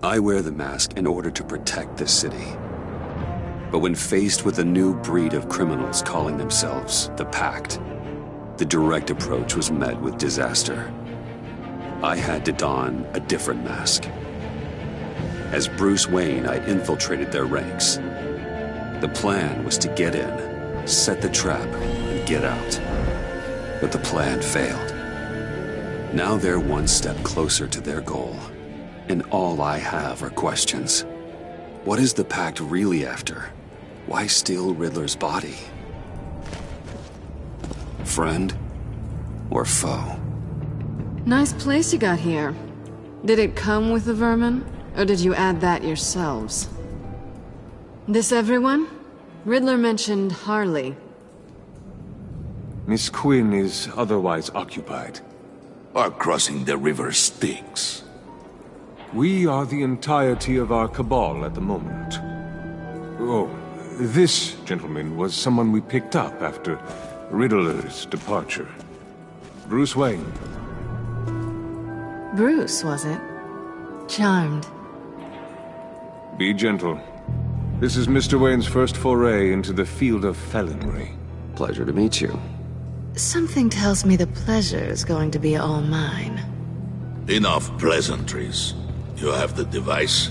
I wear the mask in order to protect this city. But when faced with a new breed of criminals calling themselves the Pact, the direct approach was met with disaster. I had to don a different mask. As Bruce Wayne, I infiltrated their ranks. The plan was to get in, set the trap, and get out. But the plan failed. Now they're one step closer to their goal, and all I have are questions. What is the Pact really after? Why steal Riddler's body? Friend or foe? Nice place you got here. Did it come with the vermin, or did you add that yourselves? This everyone? Riddler mentioned Harley. Miss Quinn is otherwise occupied. Are crossing the river Styx. We are the entirety of our cabal at the moment. Oh, this gentleman was someone we picked up after Riddler's departure. Bruce Wayne. Bruce, was it? Charmed. Be gentle. This is Mr. Wayne's first foray into the field of felonry. Pleasure to meet you. Something tells me the pleasure is going to be all mine. Enough pleasantries. You have the device?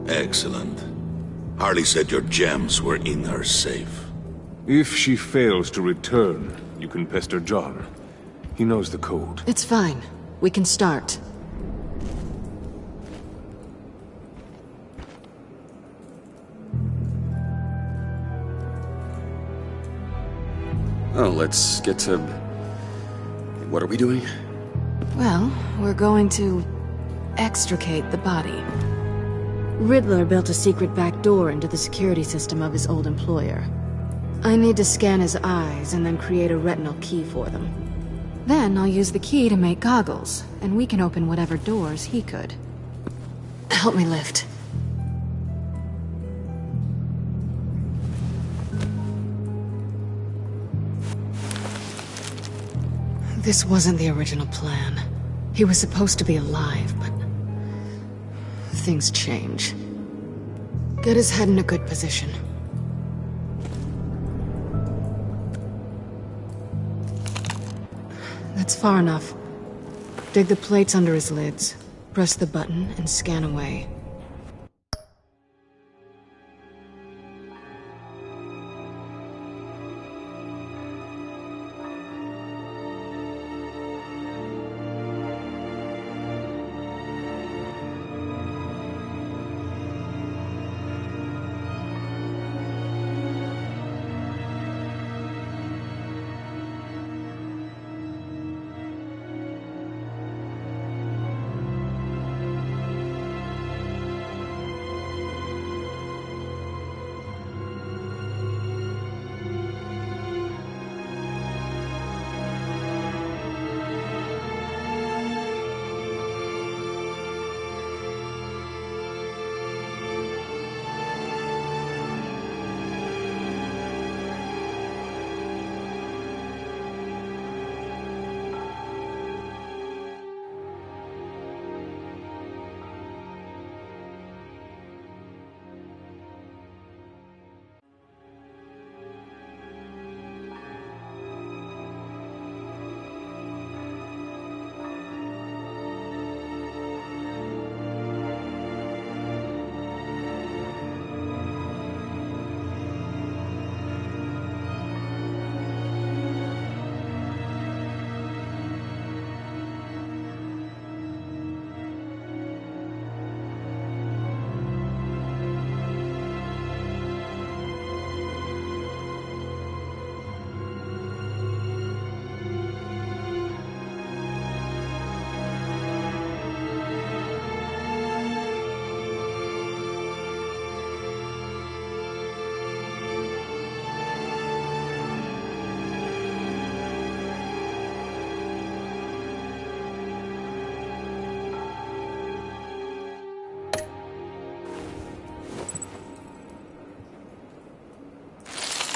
Excellent. Harley said your gems were in her safe. If she fails to return, you can pester John. He knows the code. It's fine. We can start. Oh, let's get to... What are we doing? Well, we're going to extricate the body. Riddler built a secret back door into the security system of his old employer. I need to scan his eyes and then create a retinal key for them. Then I'll use the key to make goggles, and we can open whatever doors he could. Help me lift. This wasn't the original plan. He was supposed to be alive, but... things change. Get his head in a good position. That's far enough. Dig the plates under his lids, press the button, and scan away.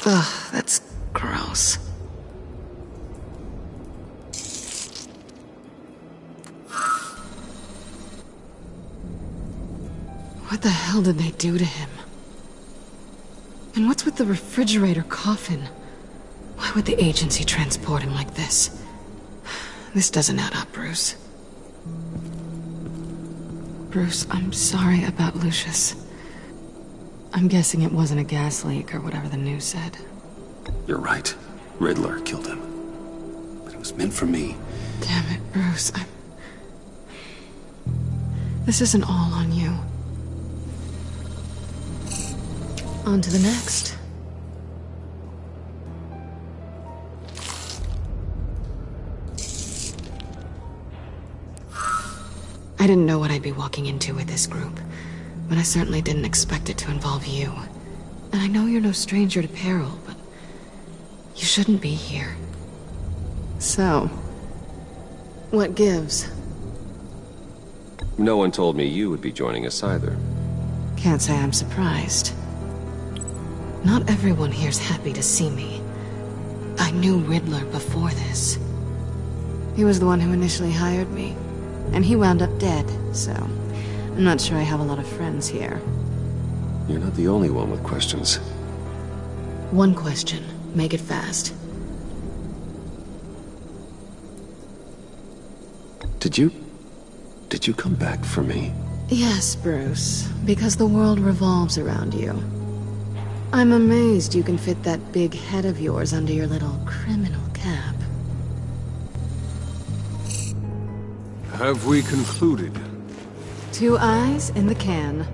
Ugh, that's gross. What the hell did they do to him? And what's with the refrigerator coffin? Why would the agency transport him like this? This doesn't add up, Bruce. Bruce, I'm sorry about Lucius. I'm guessing it wasn't a gas leak or whatever the news said. You're right. Riddler killed him. But it was meant for me. Damn it, Bruce. This isn't all on you. On to the next. I didn't know what I'd be walking into with this group, but I certainly didn't expect it to involve you. And I know you're no stranger to peril, but you shouldn't be here. So, what gives? No one told me you would be joining us either. Can't say I'm surprised. Not everyone here's happy to see me. I knew Riddler before this. He was the one who initially hired me, and he wound up dead, so I'm not sure I have a lot of friends here. You're not the only one with questions. One question. Make it fast. Did you come back for me? Yes, Bruce, because the world revolves around you. I'm amazed you can fit that big head of yours under your little criminal cap. Have we concluded? 2 eyes in the can.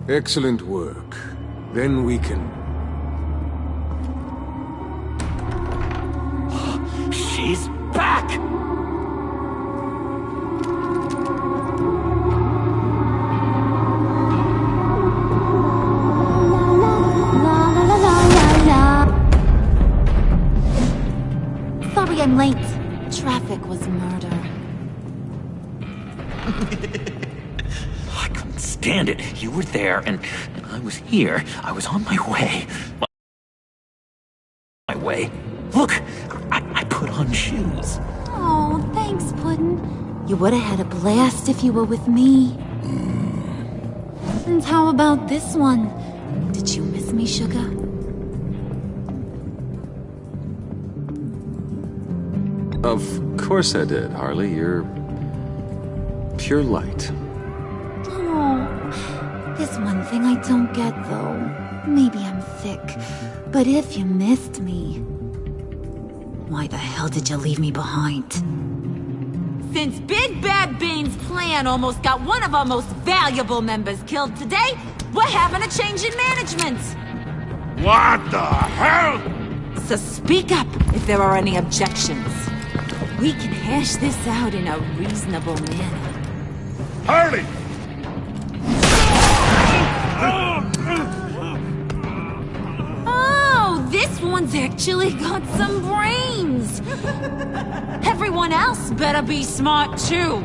Excellent work. Then we can... She's back! Sorry I'm late. Traffic was murder. I couldn't stand it. You were there, and I was here. I was on my way. Look, I put on shoes. Oh, thanks, Puddin'. You would have had a blast if you were with me. And how about this one? Did you miss me, sugar? Of course I did, Harley. You're... pure light. Oh, there's one thing I don't get, though. Maybe I'm thick, but if you missed me, why the hell did you leave me behind? Since Big Bad Bane's plan almost got one of our most valuable members killed today, we're having a change in management. What the hell? So speak up if there are any objections. We can hash this out in a reasonable manner. Harley! Oh, this one's actually got some brains. Everyone else better be smart too.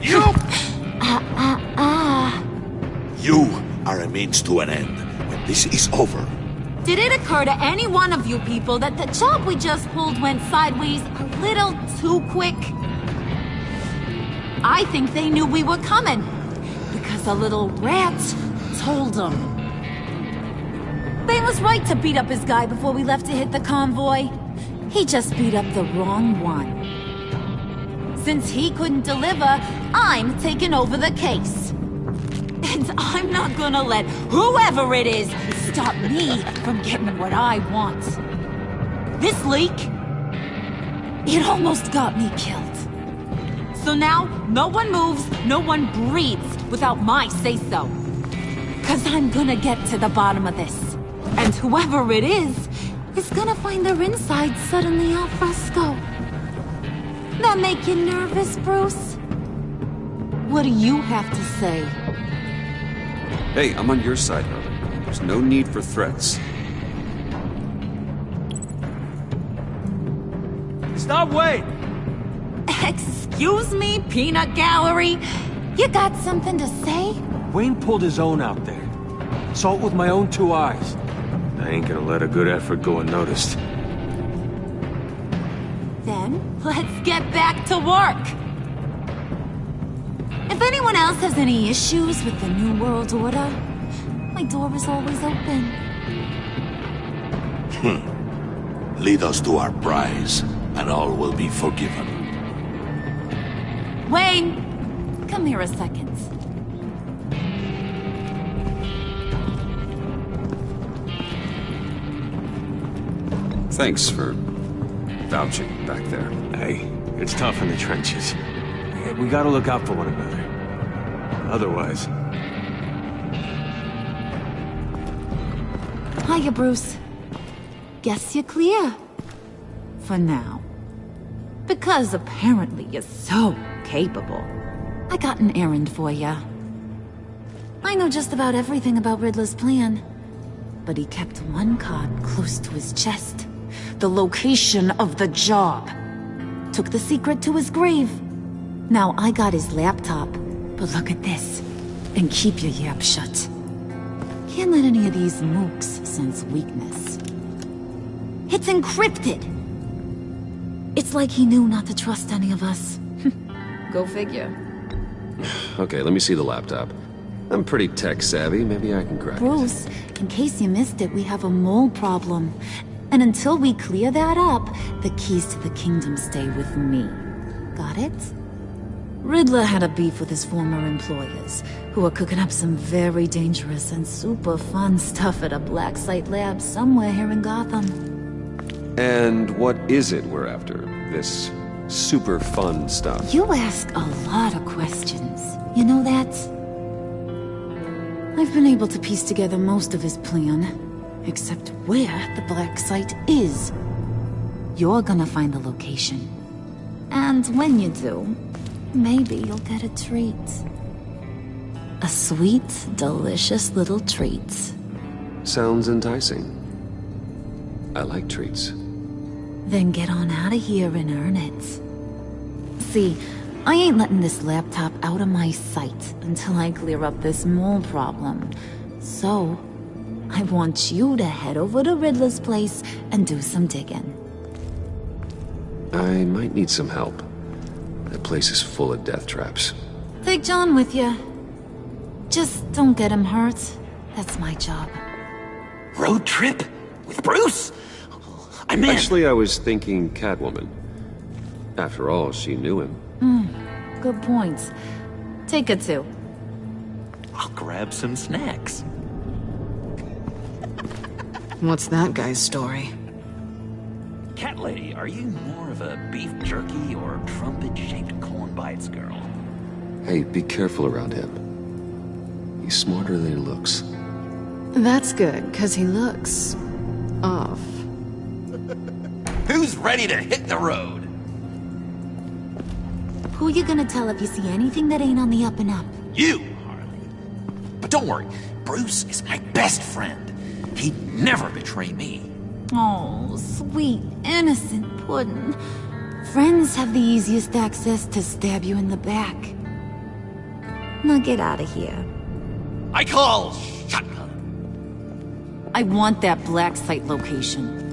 You! You are a means to an end. When this is over, Did it occur to any one of you people that the job we just pulled went sideways a little too quick? I think they knew we were coming, because a little rat told them. Bane was right to beat up his guy before we left to hit the convoy. He just beat up the wrong one. Since he couldn't deliver, I'm taking over the case. And I'm not gonna let whoever it is stop me from getting what I want. This leak, it almost got me killed. So now, no one moves, no one breathes without my say-so. 'Cause I'm gonna get to the bottom of this. And whoever it is gonna find their insides suddenly al fresco. That make you nervous, Bruce? What do you have to say? Hey, I'm on your side, Harley. There's no need for threats. Stop, wait! Excuse me, peanut gallery? You got something to say? Wayne pulled his own out there. Saw it with my own 2 eyes. I ain't gonna let a good effort go unnoticed. Then, let's get back to work. If anyone else has any issues with the New World Order, my door is always open. Lead us to our prize, and all will be forgiven. Wayne, come here a second. Thanks for vouching back there. Hey, it's tough in the trenches. We gotta look out for one another. Otherwise... Hiya, Bruce. Guess you're clear. For now. Because apparently you're so capable. I got an errand for ya. I know just about everything about Riddler's plan. But he kept one card close to his chest. The location of the job. Took the secret to his grave. Now I got his laptop. But look at this. And keep your yap shut. Can't let any of these mooks sense weakness. It's encrypted! It's like he knew not to trust any of us. Go figure. Okay, let me see the laptop. I'm pretty tech savvy. Maybe I can crack it. Bruce, in case you missed it, we have a mole problem. And until we clear that up, the keys to the kingdom stay with me. Got it? Riddler had a beef with his former employers, who are cooking up some very dangerous and super fun stuff at a black site lab somewhere here in Gotham. And what is it we're after? This super fun stuff? You ask a lot of questions. You know that? I've been able to piece together most of his plan, except where the black site is. You're gonna find the location. And when you do, maybe you'll get a treat. A sweet, delicious little treat. Sounds enticing. I like treats. Then get on out of here and earn it. See, I ain't letting this laptop out of my sight until I clear up this mole problem. So, I want you to head over to Riddler's place and do some digging. I might need some help. That place is full of death traps. Take John with you. Just don't get him hurt. That's my job. Road trip? With Bruce? I'm in. Actually, I was thinking Catwoman. After all, she knew him. Good point. Take her too. I'll grab some snacks. What's that guy's story? Cat lady, are you more of a beef jerky or trumpet-shaped corn bites girl? Hey, be careful around him. He's smarter than he looks. That's good, because he looks... off. Who's ready to hit the road? Who you gonna tell if you see anything that ain't on the up and up? You, Harley. But don't worry, Bruce is my best friend. He'd never betray me. Oh, sweet, innocent puddin'. Friends have the easiest access to stab you in the back. Now get out of here. I call shotgun. I want that black site location.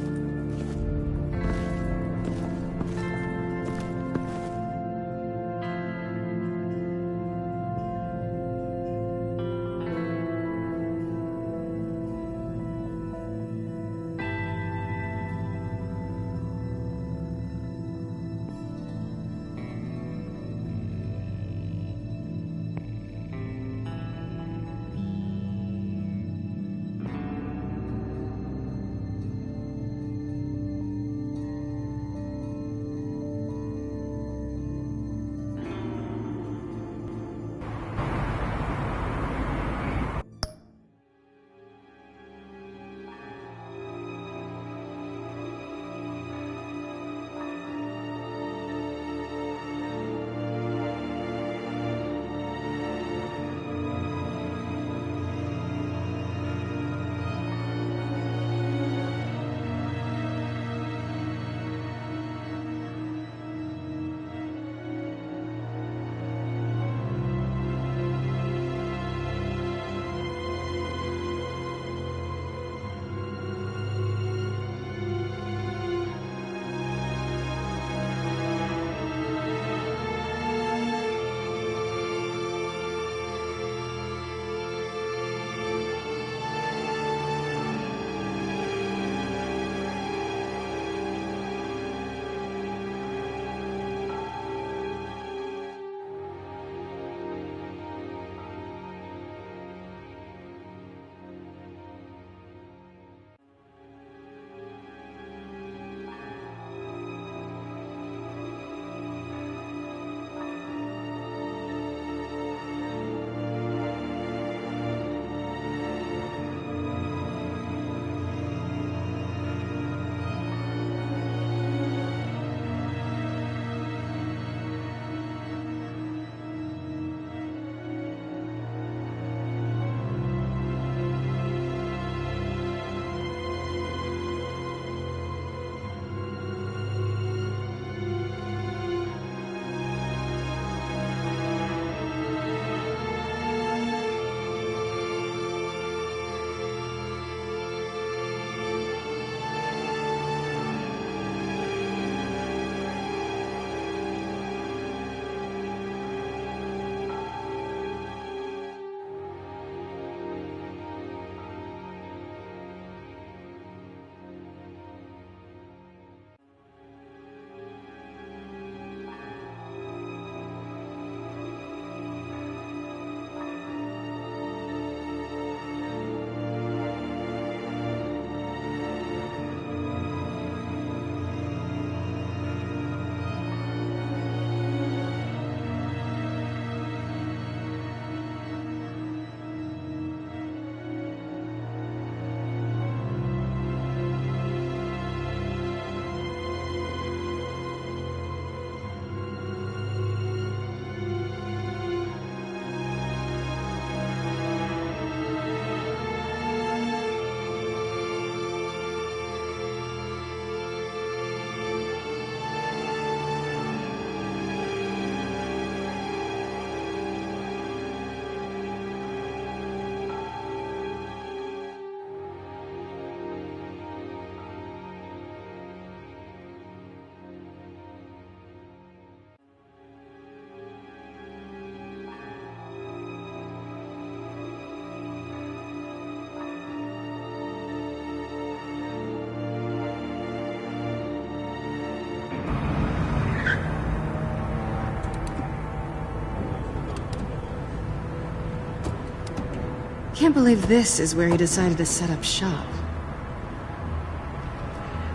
can't believe this is where he decided to set up shop.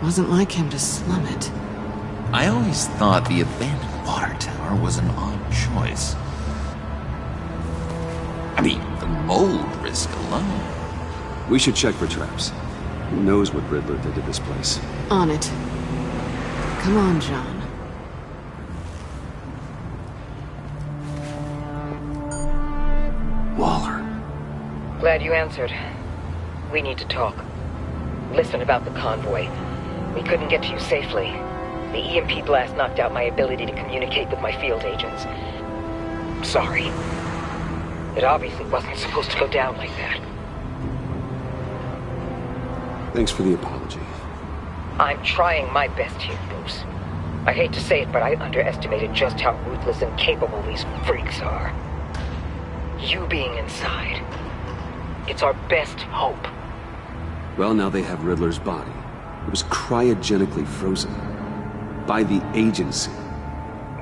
Wasn't like him to slum it. I always thought the abandoned water tower was an odd choice. I mean, the mold risk alone. We should check for traps. Who knows what Riddler did to this place? On it. Come on, John. Waller. Glad you answered. We need to talk. Listen about the convoy. We couldn't get to you safely. The EMP blast knocked out my ability to communicate with my field agents. Sorry. It obviously wasn't supposed to go down like that. Thanks for the apology. I'm trying my best here, Bruce. I hate to say it, but I underestimated just how ruthless and capable these freaks are. You being inside, it's our best hope. Well, now they have Riddler's body. It was cryogenically frozen. By the agency.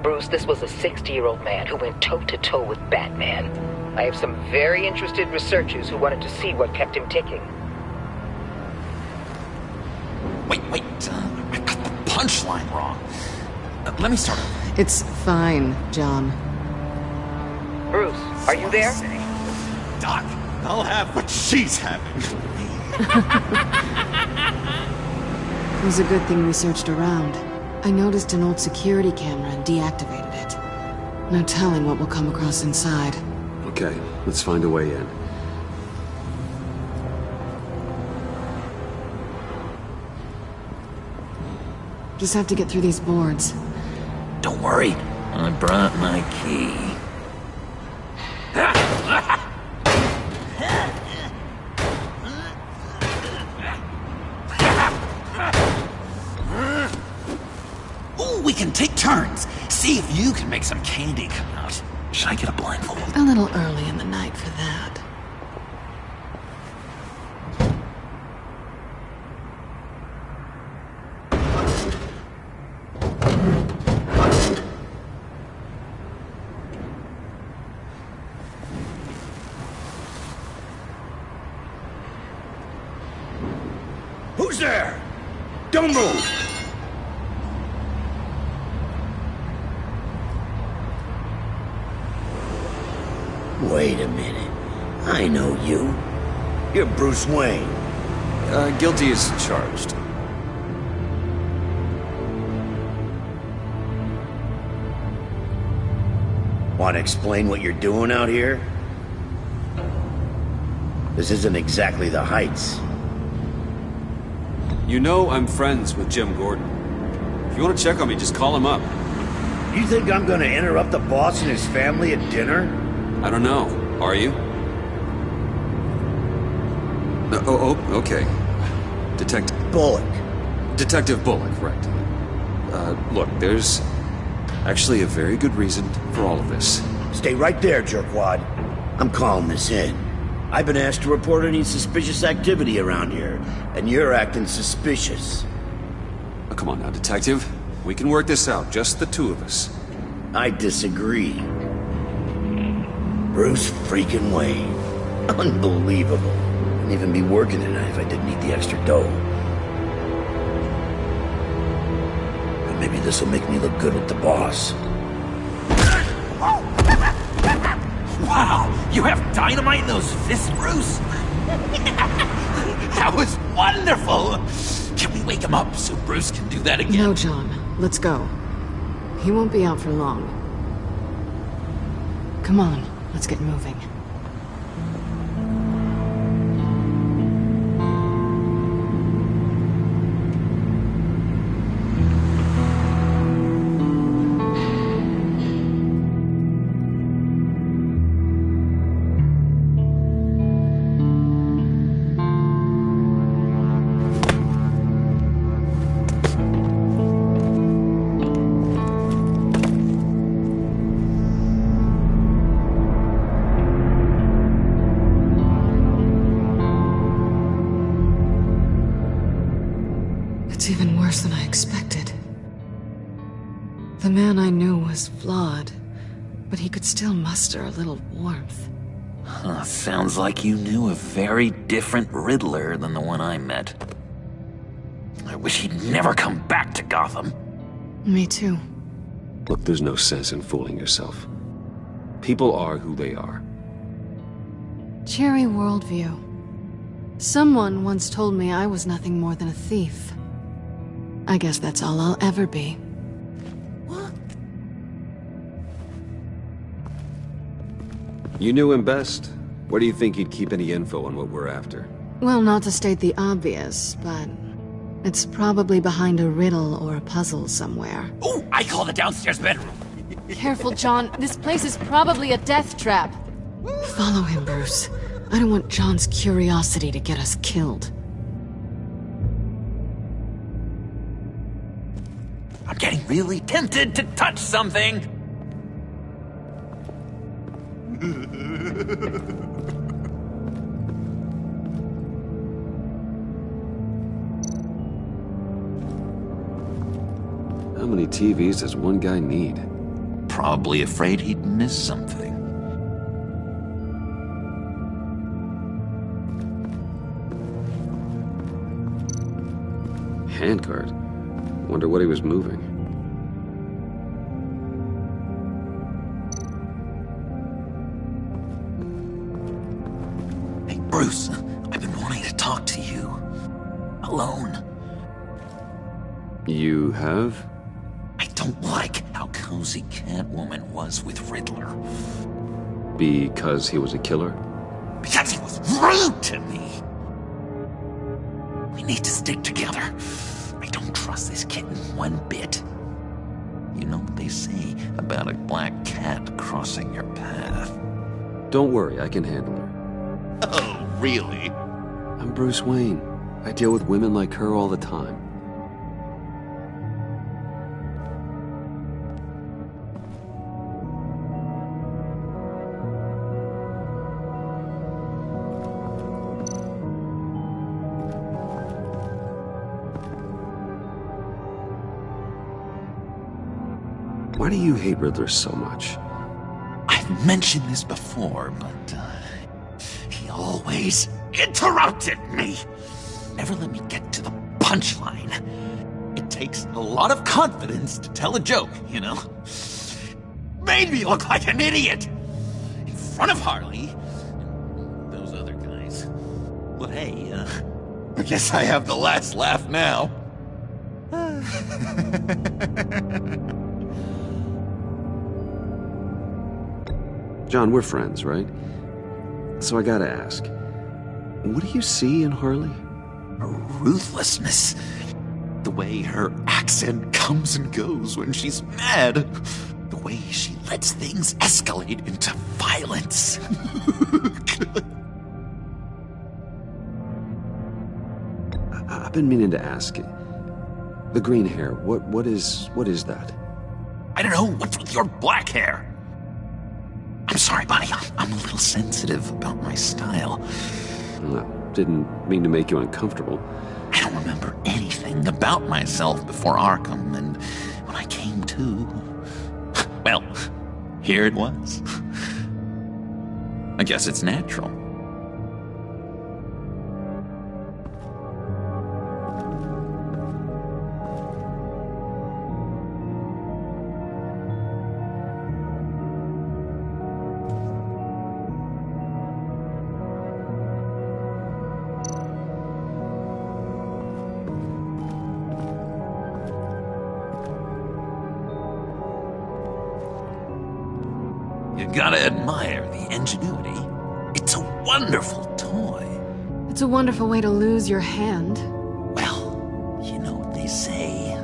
Bruce, this was a 60-year-old man who went toe-to-toe with Batman. I have some very interested researchers who wanted to see what kept him ticking. Wait, I got the punchline wrong. Let me start over. It's fine, John. Bruce, are you there? Doc, I'll have what she's having. It was a good thing we searched around. I noticed an old security camera and deactivated it. No telling what we'll come across inside. Okay, let's find a way in. Just have to get through these boards. Don't worry, I brought my key. Ooh, we can take turns. See if you can make some candy come out. Should I get a blindfold? A little early in the night for that. Who's there? Don't move! Wait a minute. I know you. You're Bruce Wayne. Guilty as charged. Want to explain what you're doing out here? This isn't exactly the Heights. You know I'm friends with Jim Gordon. If you want to check on me, just call him up. You think I'm gonna interrupt the boss and his family at dinner? I don't know. Are you? Okay. Bullock. Detective Bullock, right. Look, there's actually a very good reason for all of this. Stay right there, jerkwad. I'm calling this in. I've been asked to report any suspicious activity around here, and you're acting suspicious. Oh, come on now, Detective. We can work this out, just the two of us. I disagree. Bruce freaking Wayne. Unbelievable. Wouldn't even be working tonight if I didn't need the extra dough. And maybe this will make me look good with the boss. Wow, you have dynamite in those fists, Bruce? That was wonderful! Can we wake him up so Bruce can do that again? No, John. Let's go. He won't be out for long. Come on, let's get moving. It's even worse than I expected. The man I knew was flawed, but he could still muster a little warmth. Sounds like you knew a very different Riddler than the one I met. I wish he'd never come back to Gotham. Me too. Look, there's no sense in fooling yourself. People are who they are. Cherry worldview. Someone once told me I was nothing more than a thief. I guess that's all I'll ever be. What? You knew him best. Where do you think he'd keep any info on what we're after? Well, not to state the obvious, but it's probably behind a riddle or a puzzle somewhere. Oh, I call the downstairs bedroom. Careful, John. This place is probably a death trap. Follow him, Bruce. I don't want John's curiosity to get us killed. I'm getting really tempted to touch something. How many TVs does one guy need? Probably afraid he'd miss something. Handcart. Wonder what he was moving. Hey, Bruce, I've been wanting to talk to you. Alone. You have? I don't like how cozy Catwoman was with Riddler. Because he was a killer? Because he was rude to me. We need to stick together. I don't trust this kitten one bit. You know what they say about a black cat crossing your path? Don't worry, I can handle her. Oh, really? I'm Bruce Wayne. I deal with women like her all the time. Why do you hate Riddler so much? I've mentioned this before, but he always interrupted me. Never let me get to the punchline. It takes a lot of confidence to tell a joke, you know? Made me look like an idiot in front of Harley and those other guys. But hey, I guess I have the last laugh now. John, we're friends, right? So I gotta ask, what do you see in Harley? Her ruthlessness. The way her accent comes and goes when she's mad. The way she lets things escalate into violence. I've been meaning to ask. The green hair, what is that? I don't know. What's with your black hair? I'm sorry, buddy. I'm a little sensitive about my style. Well, didn't mean to make you uncomfortable. I don't remember anything about myself before Arkham, and when I came to, well, here it was. I guess it's natural. You gotta admire the ingenuity. It's a wonderful toy. It's a wonderful way to lose your hand. Well, you know what they say.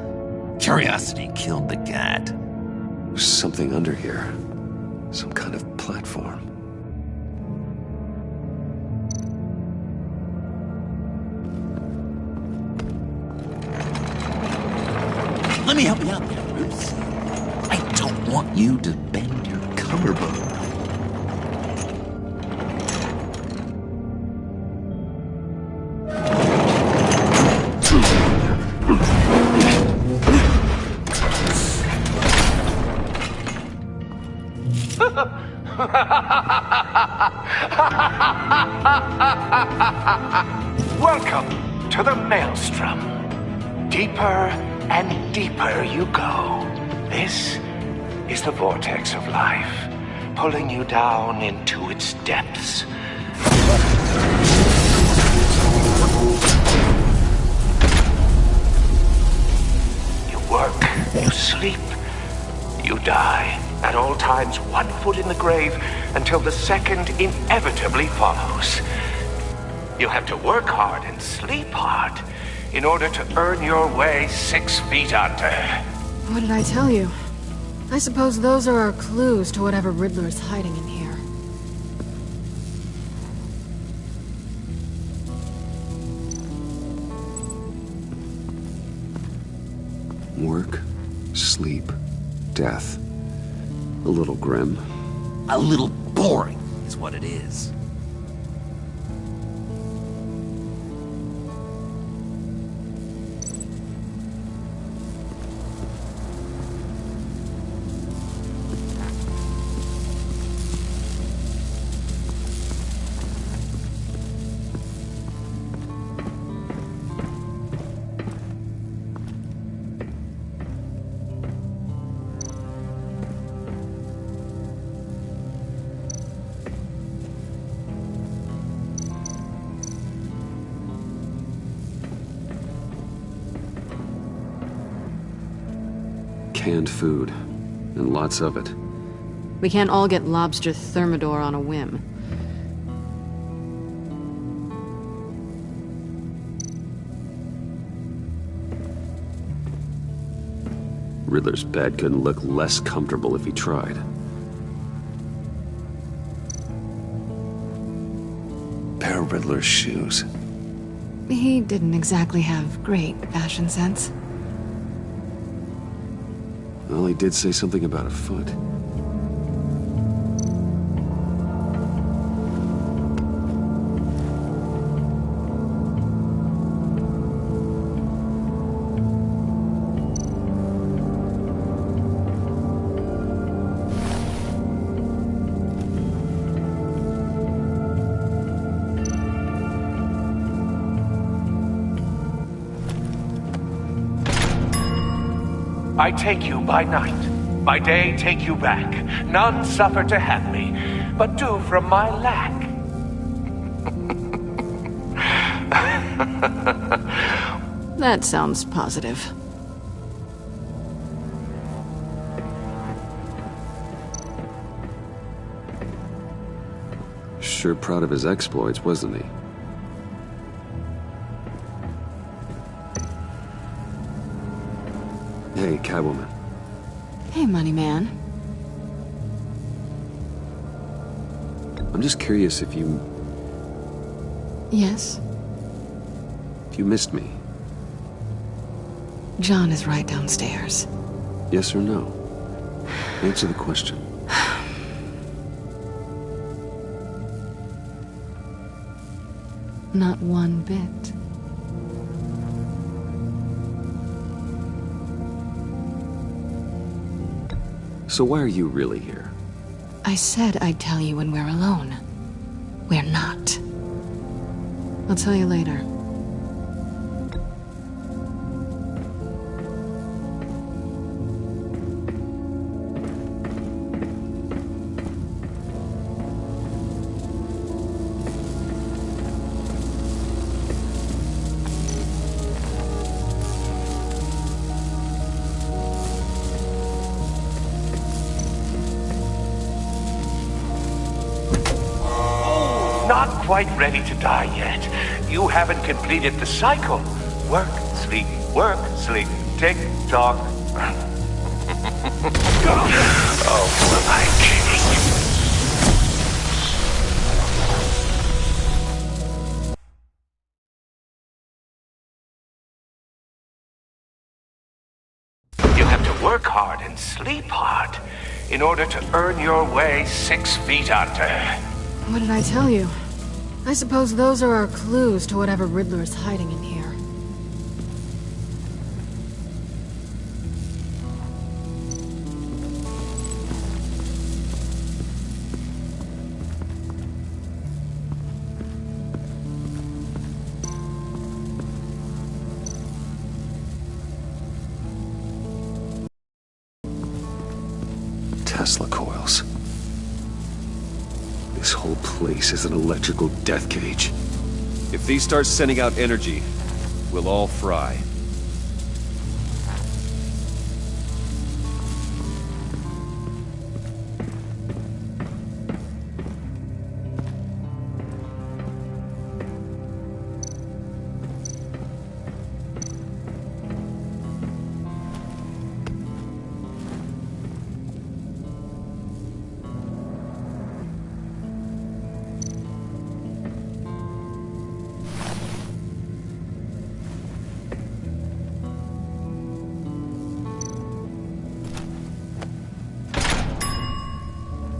Curiosity killed the cat. There's something under here. Some kind of platform. Let me help you out there, Bruce. I don't want you to bend your collarbone. Welcome to the Maelstrom. Deeper and deeper you go. This is the vortex of life, pulling you down into its depths. You work, you sleep, you die. At all times, 1 foot in the grave until the second inevitably follows. You have to work hard and sleep hard in order to earn your way 6 feet under. What did I tell you? I suppose those are our clues to whatever Riddler is hiding in here. Work, sleep, death. A little grim. A little boring is what it is. Canned food, and lots of it. We can't all get lobster thermidor on a whim. Riddler's bed couldn't look less comfortable if he tried. Pair of Riddler's shoes. He didn't exactly have great fashion sense. Well, he did say something about a foot. I take you by night, by day take you back. None suffer to have me, but do from my lack. That sounds positive. Sure proud of his exploits, wasn't he? Hey, Catwoman. Hey, Money Man. I'm just curious if you Yes? missed me. John is right downstairs. Yes or no? Answer the question. Not one bit. So why are you really here? I said I'd tell you when we're alone. We're not. I'll tell you later. Not quite ready to die yet. You haven't completed the cycle. Work, sleep, tick, tock. Oh, who am I kidding? You have to work hard and sleep hard in order to earn your way 6 feet under. What did I tell you? I suppose those are our clues to whatever Riddler is hiding in here. Tesla coils. This whole place is an electrical death cage. If these start sending out energy, we'll all fry.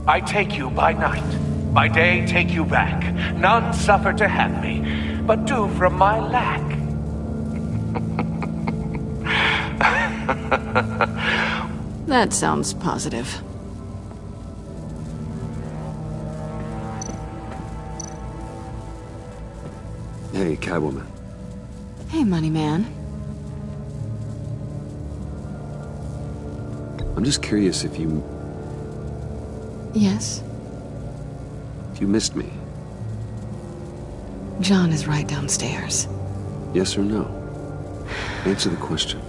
I take you by night, by day take you back. None suffer to have me, but do from my lack. That sounds positive. Hey, Catwoman. Hey, Money Man. I'm just curious if you Yes? missed me. John is right downstairs. Yes or no? Answer the question.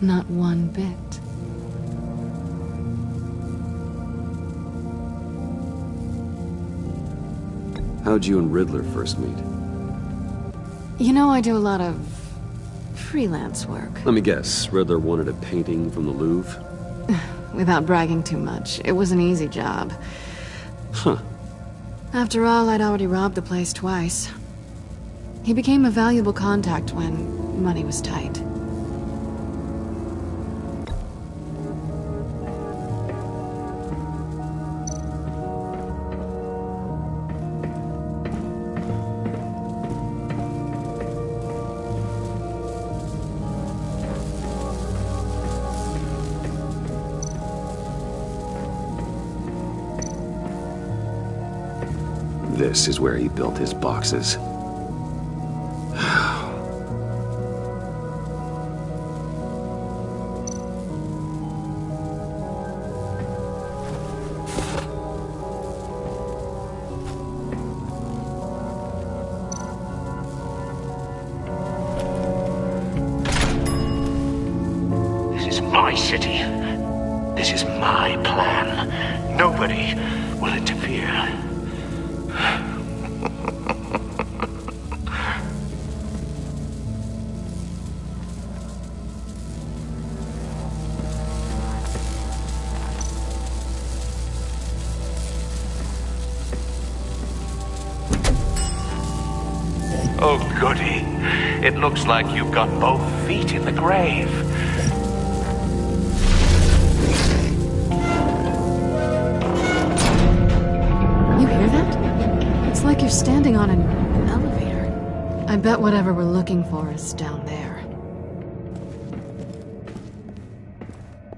Not one bit. How'd you and Riddler first meet? You know, I do a lot of freelance work. Let me guess, Riddler wanted a painting from the Louvre? Without bragging too much, it was an easy job. Huh. After all, I'd already robbed the place twice. He became a valuable contact when money was tight. This is where he built his boxes. This is my city. This is my plan. Nobody will interfere. Oh, goody. It looks like you've got both feet in the grave. You hear that? It's like you're standing on an elevator. I bet whatever we're looking for is down there.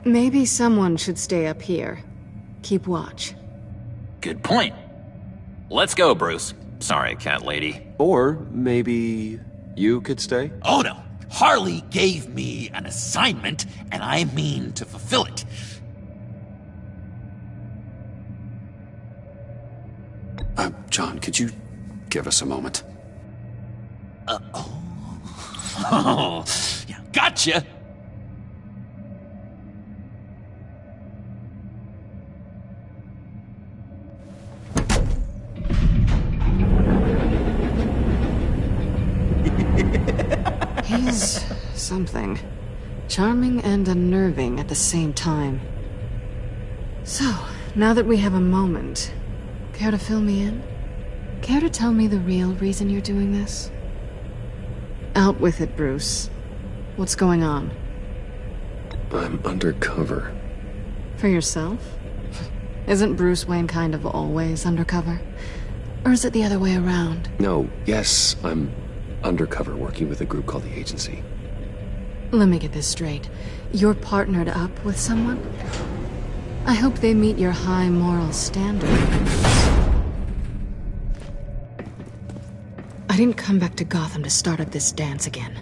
Maybe someone should stay up here. Keep watch. Good point. Let's go, Bruce. Sorry, cat lady. Or maybe you could stay? Oh no. Harley gave me an assignment, and I mean to fulfill it. John, could you give us a moment? Oh, yeah, gotcha. He's something. Charming and unnerving at the same time. So, now that we have a moment, care to fill me in? Care to tell me the real reason you're doing this? Out with it, Bruce. What's going on? I'm undercover. For yourself? Isn't Bruce Wayne kind of always undercover? Or is it the other way around? No, yes, I'm undercover working with a group called the Agency. Let me get this straight. You're partnered up with someone? I hope they meet your high moral standard. I didn't come back to Gotham to start up this dance again.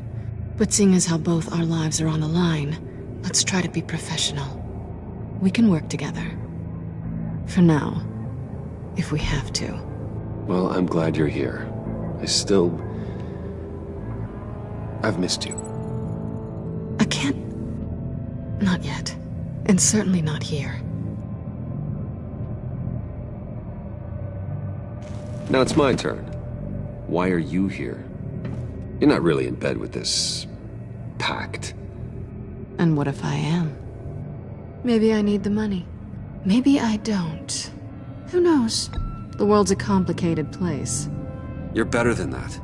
But seeing as how both our lives are on the line, let's try to be professional. We can work together. For now. If we have to. Well, I'm glad you're here. I've missed you. I can't... Not yet. And certainly not here. Now it's my turn. Why are you here? You're not really in bed with this... pact. And what if I am? Maybe I need the money. Maybe I don't. Who knows? The world's a complicated place. You're better than that.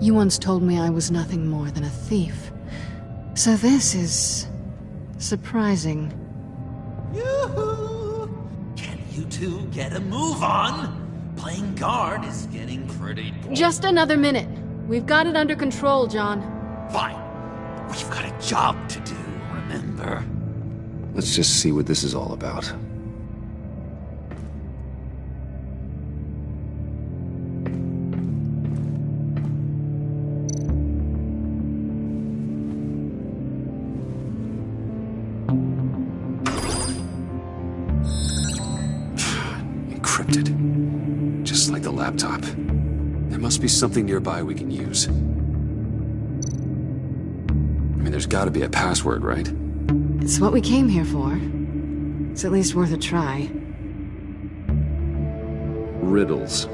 You once told me I was nothing more than a thief. So this is... surprising. Yoo-hoo! Can you two get a move on? Playing guard is getting pretty... Just another minute. We've got it under control, John. Fine. We've got a job to do, remember? Let's just see what this is all about. Encrypted. Just like the laptop. There must be something nearby we can use. I mean, there's gotta be a password, right? It's what we came here for. It's at least worth a try. Riddles.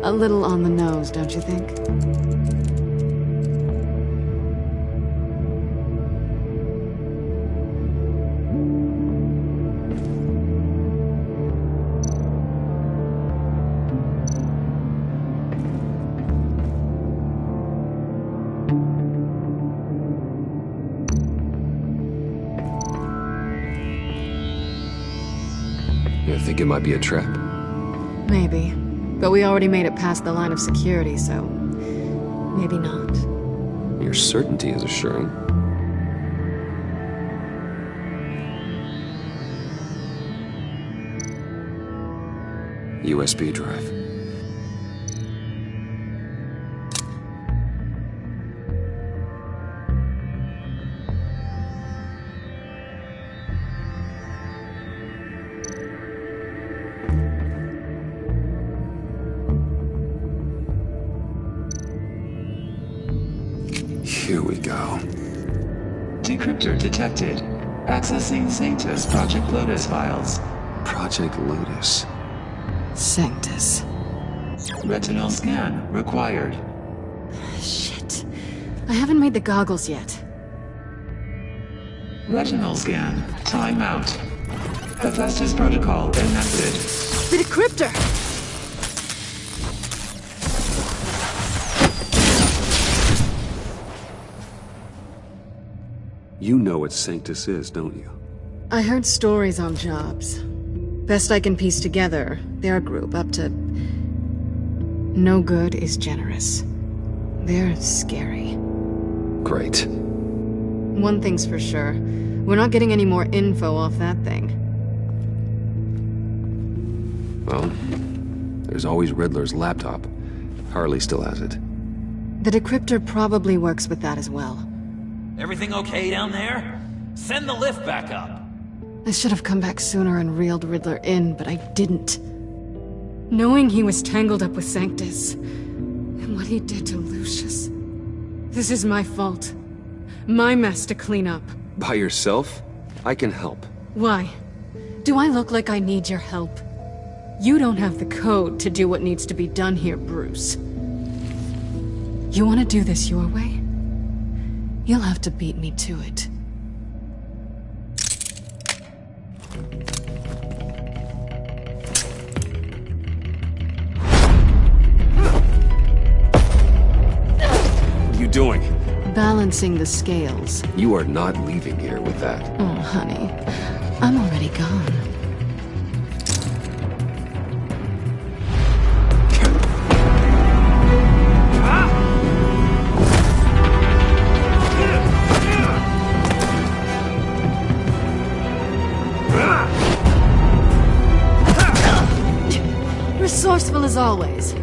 A little on the nose, don't you think? You think it might be a trap? Maybe. But we already made it past the line of security, so... maybe not. Your certainty is assuring. USB drive. Here we go. Decryptor detected. Accessing Sanctus Project Lotus files. Project Lotus. Sanctus. Retinal scan required. Shit. I haven't made the goggles yet. Retinal scan. Timeout. Hephaestus protocol enacted. The decryptor! You know what Sanctus is, don't you? I heard stories on jobs. Best I can piece together, they're a group up to... no good is generous. They're scary. Great. One thing's for sure. We're not getting any more info off that thing. Well, there's always Riddler's laptop. Harley still has it. The decryptor probably works with that as well. Everything okay down there? Send the lift back up. I should have come back sooner and reeled Riddler in, but I didn't. Knowing he was tangled up with Sanctus, and what he did to Lucius. This is my fault. My mess to clean up. By yourself? I can help. Why? Do I look like I need your help? You don't have the code to do what needs to be done here, Bruce. You want to do this your way? You'll have to beat me to it. What are you doing? Balancing the scales. You are not leaving here with that. Oh, honey. I'm already gone. Resourceful as always.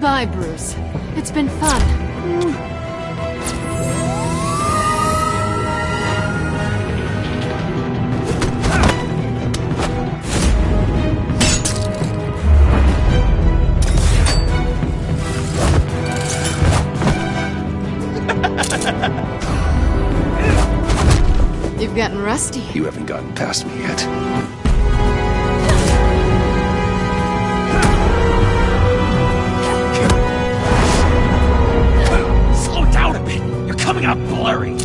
Bye, Bruce. It's been fun. You've gotten rusty. You haven't gotten past me yet. Slow down a bit. You're coming out blurry.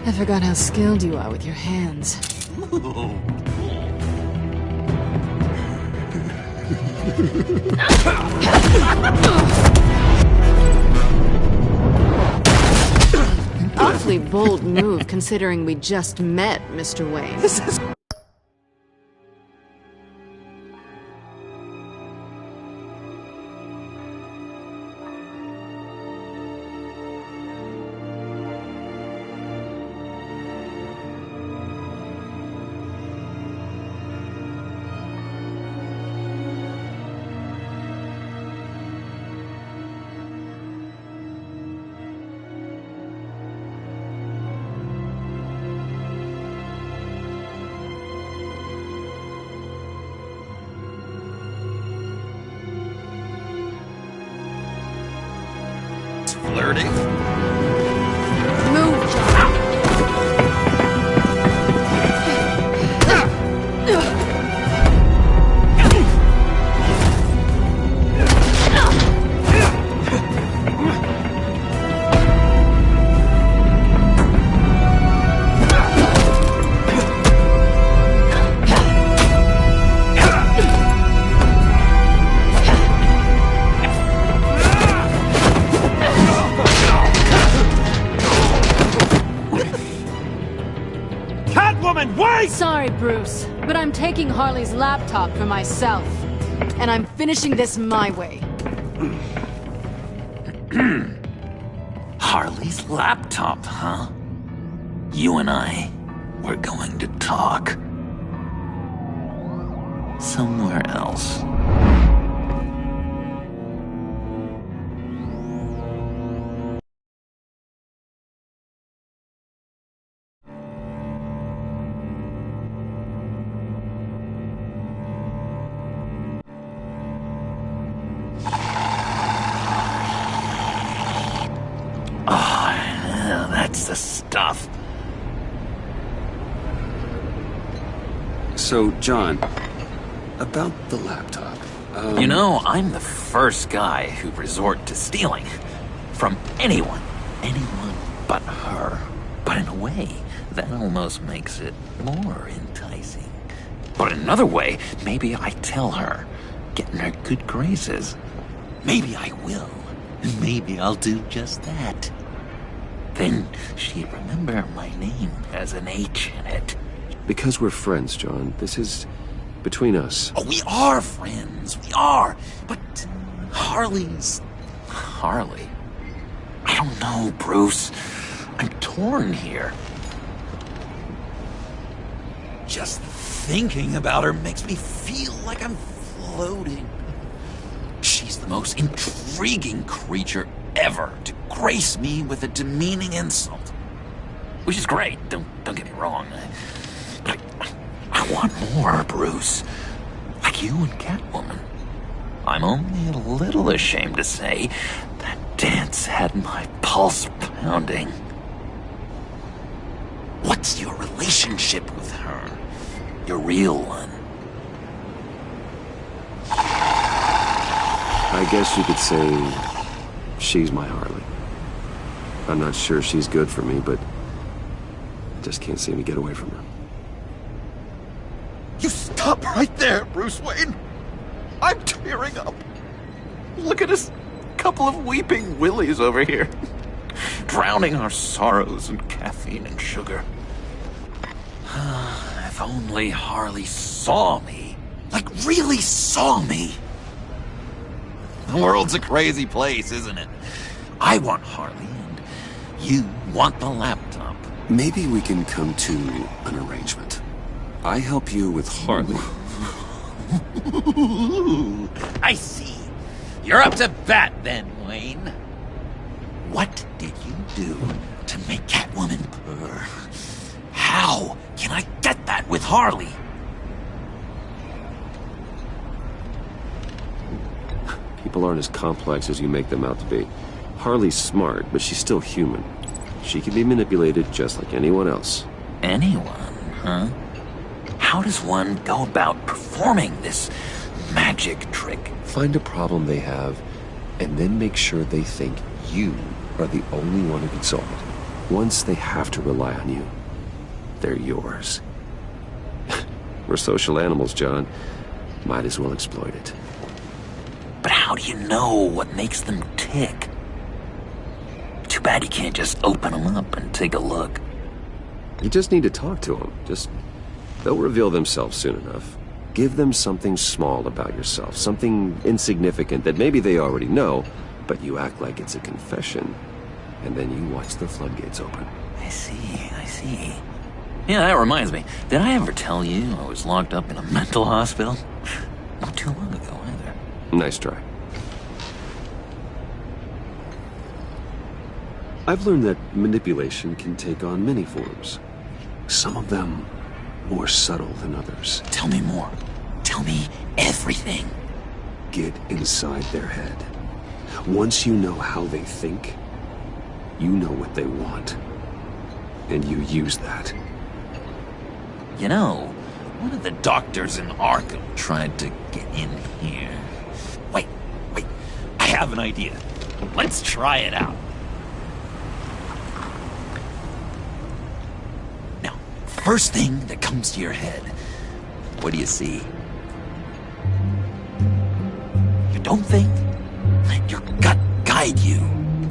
I forgot how skilled you are with your hands. Awfully bold move, considering we just met, Mr. Wayne. This is... flirting. Move, John. Sorry, Bruce, but I'm taking Harley's laptop for myself. And I'm finishing this my way. Harley's laptop, huh? You and I, we're going to talk. Somewhere else. That's the stuff. So, John, about the laptop. You know, I'm the first guy who'd resort to stealing. From anyone. Anyone but her. But in a way, that almost makes it more enticing. But in another way, maybe I tell her, get in her good graces. Maybe I will. And maybe I'll do just that. Then she'd remember my name has an H in it. Because we're friends, John. This is between us. Oh, we are friends. We are. But Harley's... Harley? I don't know, Bruce. I'm torn here. Just thinking about her makes me feel like I'm floating. She's the most intriguing creature ever to grace me with a demeaning insult. Which is great, don't get me wrong. But I want more, Bruce. Like you and Catwoman. I'm only a little ashamed to say that dance had my pulse pounding. What's your relationship with her? Your real one? I guess you could say she's my Harley. I'm not sure she's good for me, but I just can't seem to get away from her. You stop right there, Bruce Wayne. I'm tearing up. Look at us, couple of weeping willies over here. Drowning our sorrows in caffeine and sugar. If only Harley saw me Like, really saw me. The world's a crazy place, isn't it? I want Harley, and you want the laptop. Maybe we can come to an arrangement. I help you with Harley. I see. You're up to bat then, Wayne. What did you do to make Catwoman purr? How can I get that with Harley? People aren't as complex as you make them out to be. Harley's smart, but she's still human. She can be manipulated just like anyone else. Anyone, huh? How does one go about performing this magic trick? Find a problem they have, and then make sure they think you are the only one who can solve it. Once they have to rely on you, they're yours. We're social animals, John. Might as well exploit it. But how do you know what makes them tick? Too bad you can't just open them up and take a look. You just need to talk to them. They'll reveal themselves soon enough. Give them something small about yourself, something insignificant that maybe they already know, but you act like it's a confession, and then you watch the floodgates open. I see. Yeah, that reminds me. Did I ever tell you I was locked up in a mental hospital? Not too long ago, either. Nice try. I've learned that manipulation can take on many forms. Some of them more subtle than others. Tell me more. Tell me everything. Get inside their head. Once you know how they think, you know what they want. And you use that. You know, one of the doctors in Arkham tried to get in here. Wait. I have an idea. Let's try it out. Now, first thing that comes to your head, what do you see? You don't think? Let your gut guide you.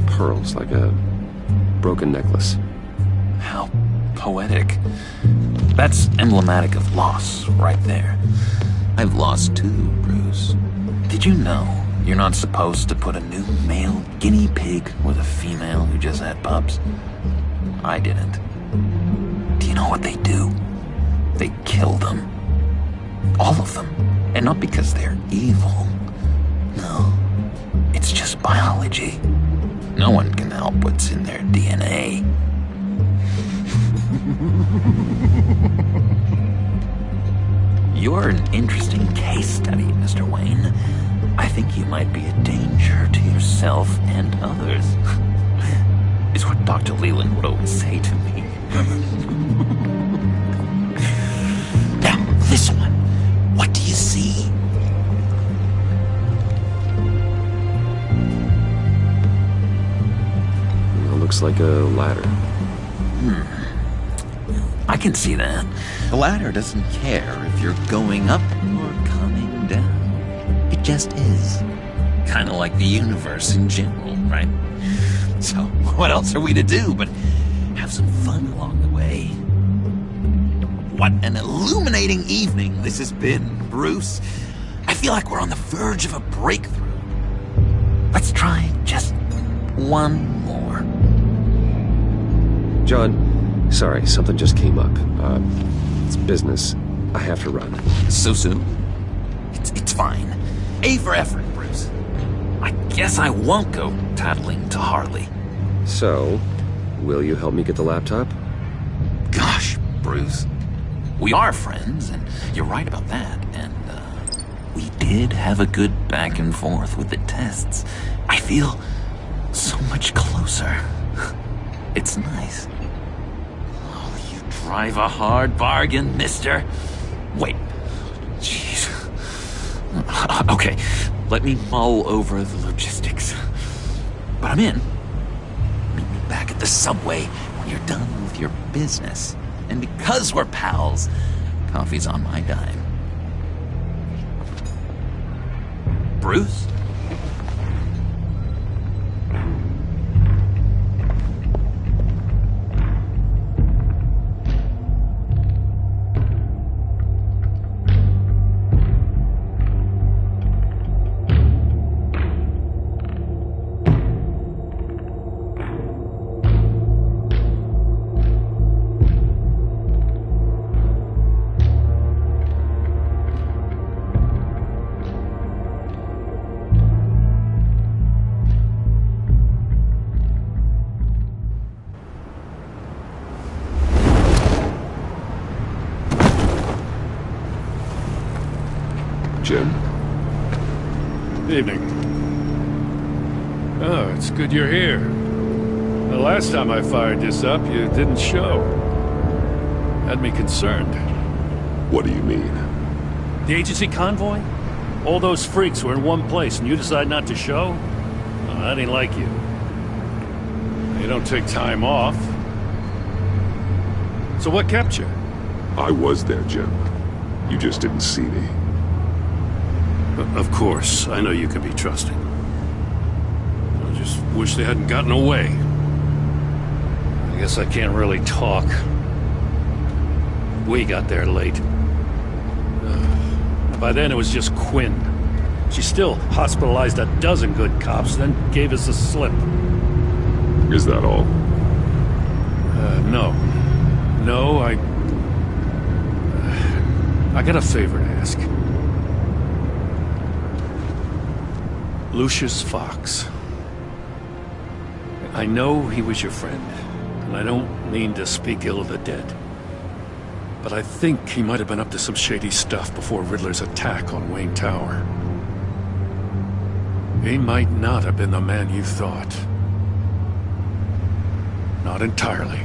Pearls, like a broken necklace. How poetic. That's emblematic of loss, right there. I've lost too, Bruce. Did you know you're not supposed to put a new male guinea pig with a female who just had pups? I didn't. Do you know what they do? They kill them. All of them. And not because they're evil. No. It's just biology. No one can help what's in their DNA. You're an interesting case study, Mr. Wayne. I think you might be a danger to yourself and others. Is what Dr. Leland would always say to me. Now, this one. What do you see? It looks like a ladder. I can see that. The ladder doesn't care if you're going up or coming down. It just is. Kind of like the universe in general, right? So, what else are we to do but have some fun along the way? What an illuminating evening this has been, Bruce. I feel like we're on the verge of a breakthrough. Let's try just one more. John, sorry, something just came up. It's business. I have to run. So soon? It's fine. A for effort, Bruce. I guess I won't go tattling to Harley. So, will you help me get the laptop? Gosh, Bruce. We are friends, and you're right about that. And, we did have a good back and forth with the tests. I feel so much closer. It's nice. Oh, you drive a hard bargain, mister. Wait. Jeez. Okay, let me mull over the logistics. But I'm in. Meet me back at the subway when you're done with your business. And because we're pals, coffee's on my dime. Bruce? Jim? Evening. Oh, it's good you're here. The last time I fired this up, you didn't show. Had me concerned. What do you mean? The agency convoy? All those freaks were in one place and you decide not to show? Oh, that ain't like you. You don't take time off. So what kept you? I was there, Jim. You just didn't see me. Of course, I know you can be trusting. I just wish they hadn't gotten away. I guess I can't really talk. We got there late. By then it was just Quinn. She still hospitalized a dozen good cops, then gave us the slip. Is that all? No. No, I got a favor to ask. Lucius Fox. I know he was your friend, and I don't mean to speak ill of the dead. But I think he might have been up to some shady stuff before Riddler's attack on Wayne Tower. He might not have been the man you thought. Not entirely.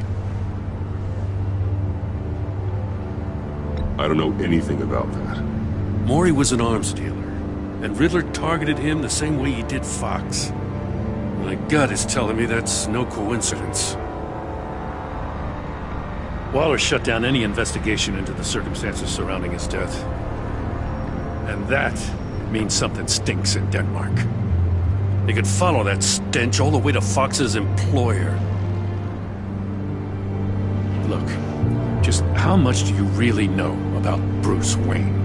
I don't know anything about that. Maury was an arms dealer, and Riddler targeted him the same way he did Fox. My gut is telling me that's no coincidence. Waller shut down any investigation into the circumstances surrounding his death. And that means something stinks in Denmark. They could follow that stench all the way to Fox's employer. Look, just how much do you really know about Bruce Wayne?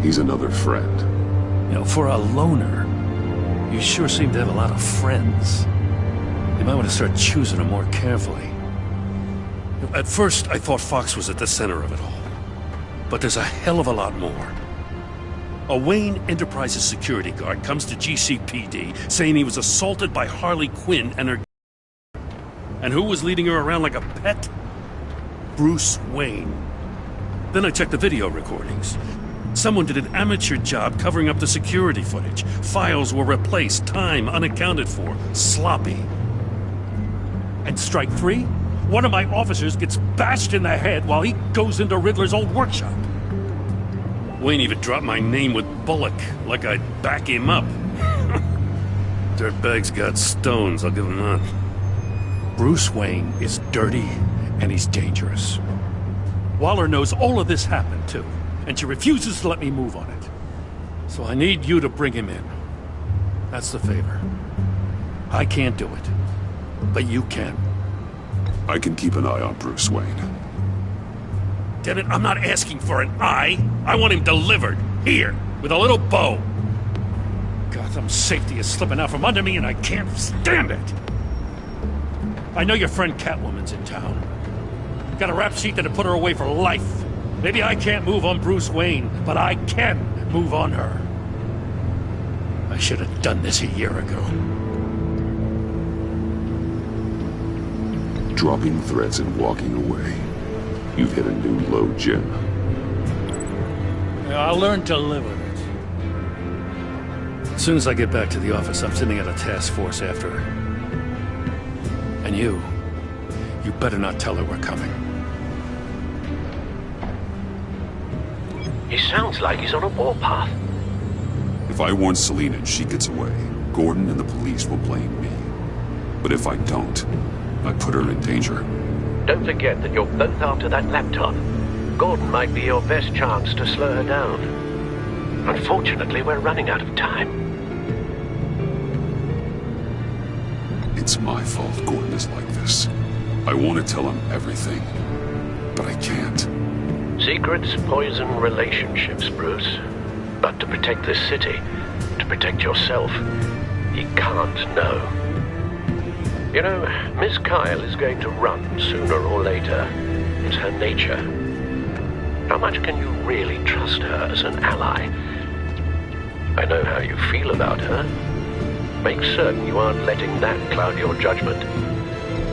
He's another friend. You know, for a loner, you sure seem to have a lot of friends. You might want to start choosing them more carefully. At first, I thought Fox was at the center of it all. But there's a hell of a lot more. A Wayne Enterprises security guard comes to GCPD saying he was assaulted by Harley Quinn and her... And who was leading her around like a pet? Bruce Wayne. Then I checked the video recordings. Someone did an amateur job covering up the security footage. Files were replaced, time unaccounted for, sloppy. And strike three? One of my officers gets bashed in the head while he goes into Riddler's old workshop. Wayne even dropped my name with Bullock, like I'd back him up. Dirtbag's got stones, I'll give him that. Bruce Wayne is dirty, and he's dangerous. Waller knows all of this happened, too, and she refuses to let me move on it. So I need you to bring him in. That's the favor. I can't do it, but you can. I can keep an eye on Bruce Wayne. Damn it, I'm not asking for an eye. I want him delivered, here, with a little bow. Gotham's safety is slipping out from under me and I can't stand it. I know your friend Catwoman's in town. Got a rap sheet that'd put her away for life. Maybe I can't move on Bruce Wayne, but I can move on her. I should have done this a year ago. Dropping threats and walking away. You've hit a new low, Jim. Yeah, I'll learn to live with it. As soon as I get back to the office, I'm sending out a task force after her. And you better not tell her we're coming. He sounds like he's on a warpath. If I warn Selina and she gets away, Gordon and the police will blame me. But if I don't, I put her in danger. Don't forget that you're both after that laptop. Gordon might be your best chance to slow her down. Unfortunately, we're running out of time. It's my fault Gordon is like this. I want to tell him everything, but I can't. Secrets poison relationships, Bruce. But to protect this city, to protect yourself, he can't know. You know, Miss Kyle is going to run sooner or later. It's her nature. How much can you really trust her as an ally? I know how you feel about her. Make certain you aren't letting that cloud your judgment.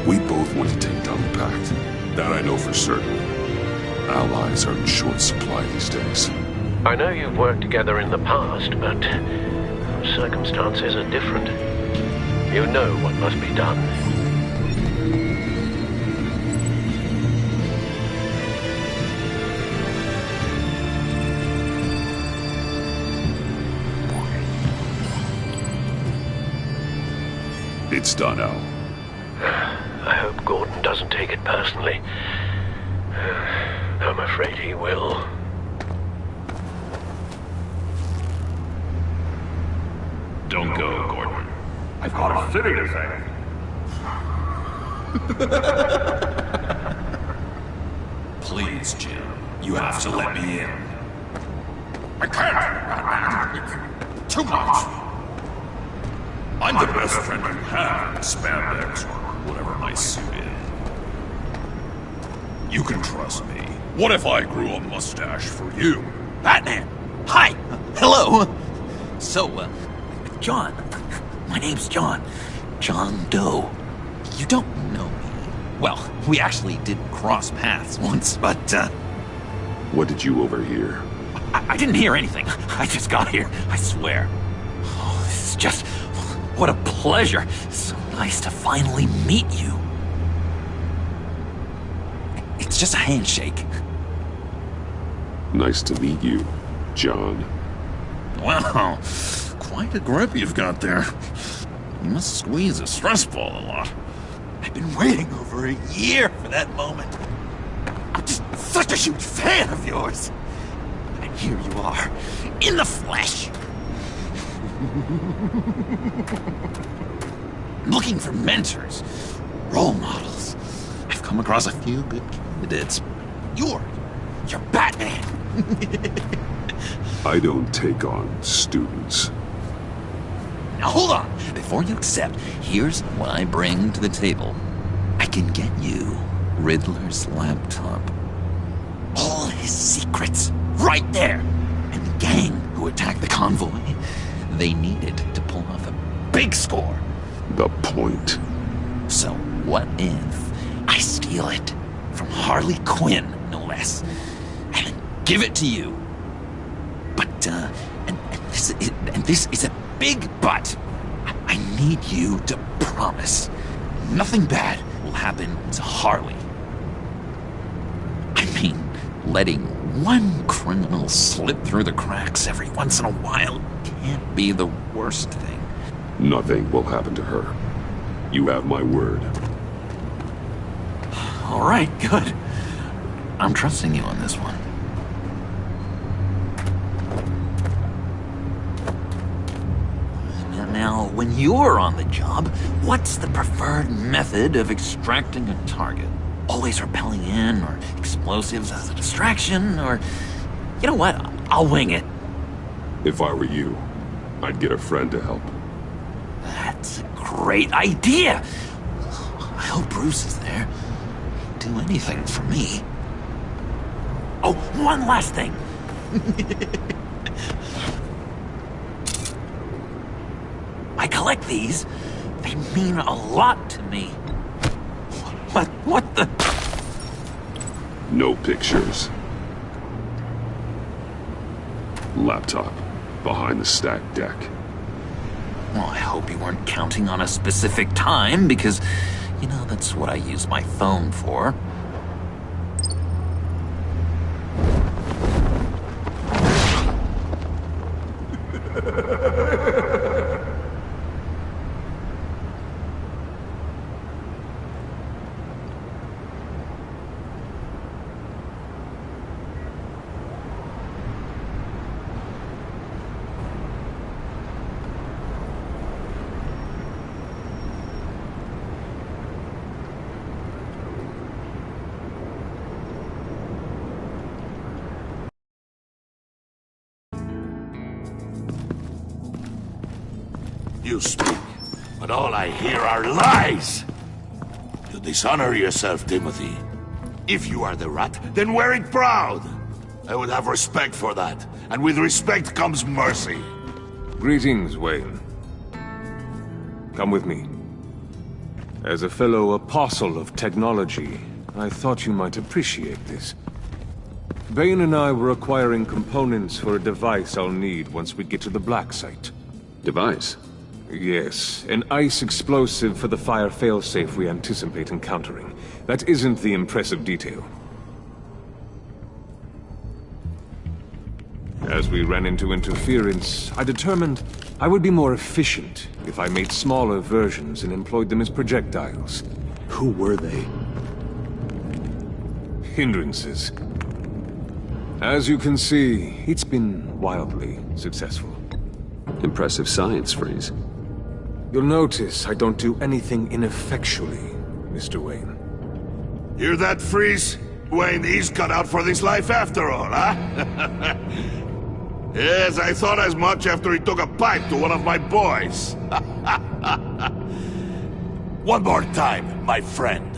We both want to take down the Pact. That I know for certain. Allies are in short supply these days. I know you've worked together in the past, but circumstances are different. You know what must be done. It's done, Al. I hope Gordon doesn't take it personally. I'm afraid he will. Don't go, Gordon. I've got a city to save. Please, Jim. You have to let me in. I can't! It's too much! I'm the best friend you have in spandex or whatever my suit is. You can trust me. What if I grew a mustache for you? Batman! Hi! Hello! So, John. My name's John. John Doe. You don't know me. Well, we actually did cross paths once, but, What did you overhear? I didn't hear anything. I just got here, I swear. Oh, this is just... What a pleasure. So nice to finally meet you. It's just a handshake. Nice to meet you, John. Wow, quite a grip you've got there. You must squeeze a stress ball a lot. I've been waiting over a year for that moment. I'm just such a huge fan of yours. And here you are, in the flesh. Looking for mentors, role models. I've come across a few good candidates. You're Batman. I don't take on students. Now hold on. Before you accept, here's what I bring to the table. I can get you Riddler's laptop. All his secrets, right there. And the gang who attacked the convoy, they needed to pull off a big score. The point. So what if I steal it from Harley Quinn, no less, and then give it to you? But, and this is a big but. I need you to promise nothing bad will happen to Harley. I mean, letting one criminal slip through the cracks every once in a while can't be the worst thing. Nothing will happen to her. You have my word. All right, good. I'm trusting you on this one. Now, when you're on the job, what's the preferred method of extracting a target? Always rappelling in, or explosives as a distraction, or... You know what? I'll wing it. If I were you, I'd get a friend to help. That's a great idea! I hope Bruce is there. He'd do anything for me. Oh, one last thing! I collect these. They mean a lot to me. What the... No pictures. Laptop. Behind the stacked deck. Well, I hope you weren't counting on a specific time, because, you know, that's what I use my phone for. You speak, but all I hear are lies! You dishonor yourself, Timothy. If you are the rat, then wear it proud! I would have respect for that, and with respect comes mercy. Greetings, Wayne. Come with me. As a fellow apostle of technology, I thought you might appreciate this. Bane and I were acquiring components for a device I'll need once we get to the Black Site. Device? Yes, an ice explosive for the fire failsafe we anticipate encountering. That isn't the impressive detail. As we ran into interference, I determined I would be more efficient if I made smaller versions and employed them as projectiles. Who were they? Hindrances. As you can see, it's been wildly successful. Impressive science, Freeze. You'll notice I don't do anything ineffectually, Mr. Wayne. Hear that, Freeze? Wayne, he's cut out for this life after all, huh? Yes, I thought as much after he took a pipe to one of my boys. One more time, my friend.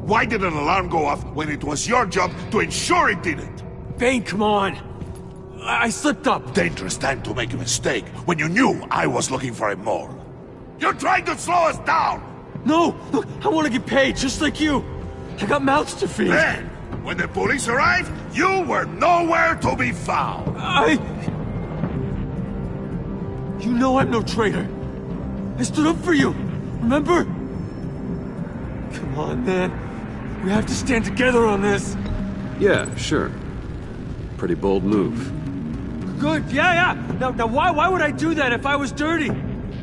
Why did an alarm go off when it was your job to ensure it didn't? Bane, come on! I slipped up! Dangerous time to make a mistake when you knew I was looking for a mole. You're trying to slow us down! No! Look, I want to get paid, just like you! I got mouths to feed! Then, when the police arrived, you were nowhere to be found! You know I'm no traitor! I stood up for you, remember? Come on, man. We have to stand together on this! Yeah, sure. Pretty bold move. Good, yeah. Now why would I do that if I was dirty?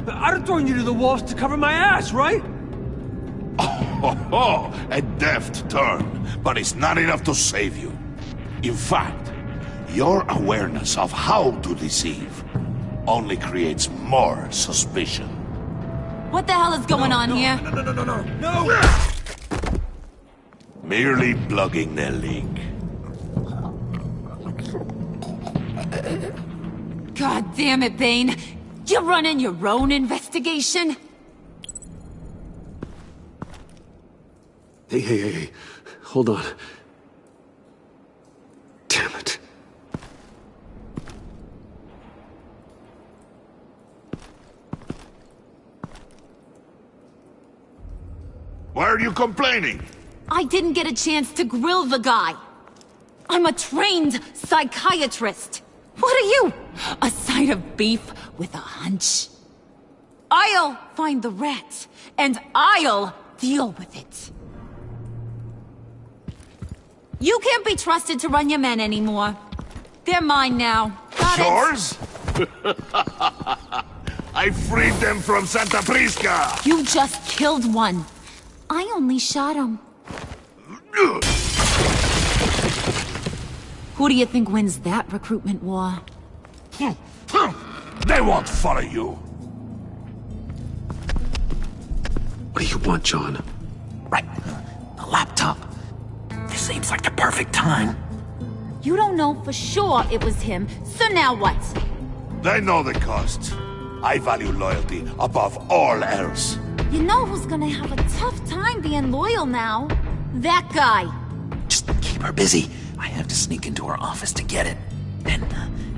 I'd have thrown you to the walls to cover my ass, right? Oh, a deft turn, but it's not enough to save you. In fact, your awareness of how to deceive only creates more suspicion. What the hell is going on here? No! Merely plugging the leak. God damn it, Bane. You're running your own investigation? Hey. Hold on. Damn it. Why are you complaining? I didn't get a chance to grill the guy. I'm a trained psychiatrist. What are you? A side of beef with a hunch? I'll find the rat, and I'll deal with it. You can't be trusted to run your men anymore. They're mine now. Got Yours? I freed them from Santa Prisca! You just killed one. I only shot him. Who do you think wins that recruitment war? They won't follow you. What do you want, John? Right. The laptop. This seems like the perfect time. You don't know for sure it was him, so now what? They know the cost. I value loyalty above all else. You know who's gonna have a tough time being loyal now? That guy. Just keep her busy. I have to sneak into her office to get it. Then,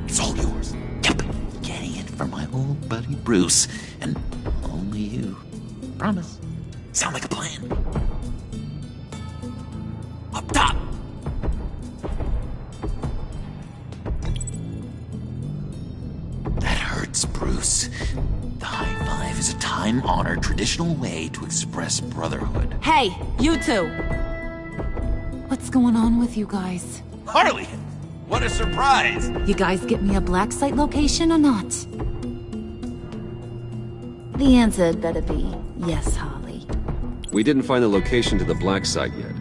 it's all yours. Yep. Getting it from my old buddy Bruce. And only you. Promise. Sound like a plan? Up top! That hurts, Bruce. The high five is a time-honored traditional way to express brotherhood. Hey, you two. What's going on with you guys? Harley! What a surprise! You guys get me a black site location or not? The answer had better be yes, Harley. We didn't find the location to the Black Site yet,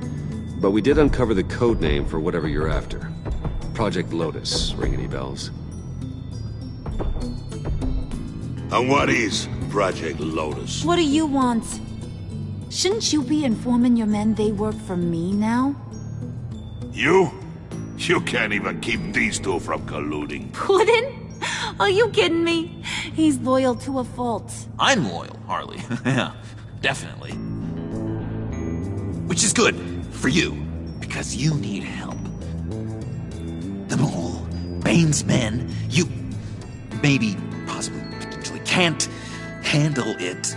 but we did uncover the code name for whatever you're after. Project Lotus. Ring any bells? And what is Project Lotus? What do you want? Shouldn't you be informing your men they work for me now? You? You can't even keep these two from colluding. Puddin'? Are you kidding me? He's loyal to a fault. I'm loyal, Harley. Yeah, definitely. Which is good for you, because you need help. The Mole, Bane's men, you maybe, possibly, potentially can't handle it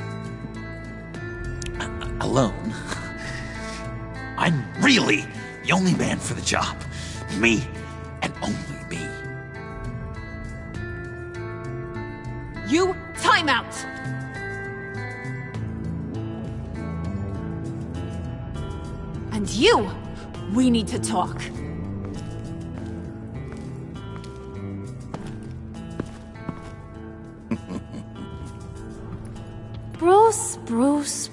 alone. I'm really the only man for the job. Me, and only me. You, time out! And you, we need to talk. Bruce.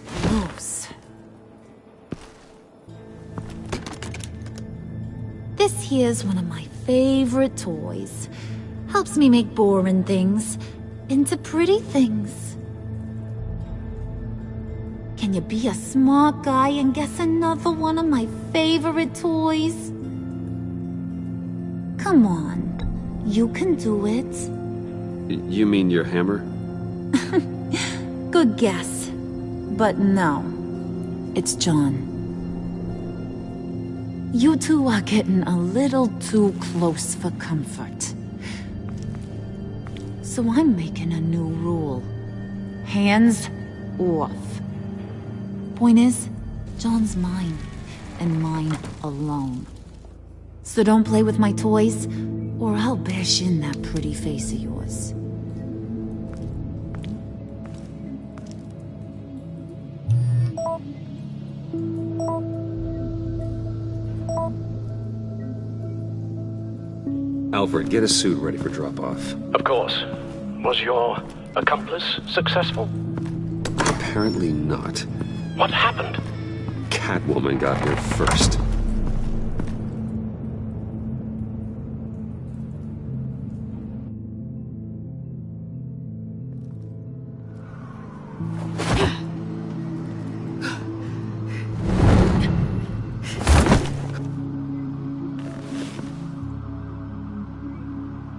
This here's one of my favorite toys. Helps me make boring things into pretty things. Can you be a smart guy and guess another one of my favorite toys? Come on, you can do it. You mean your hammer? Good guess. But no, it's John. You two are getting a little too close for comfort. So I'm making a new rule. Hands off. Point is, John's mine, and mine alone. So don't play with my toys, or I'll bash in that pretty face of yours. Alfred, get a suit ready for drop-off. Of course. Was your accomplice successful? Apparently not. What happened? Catwoman got here first.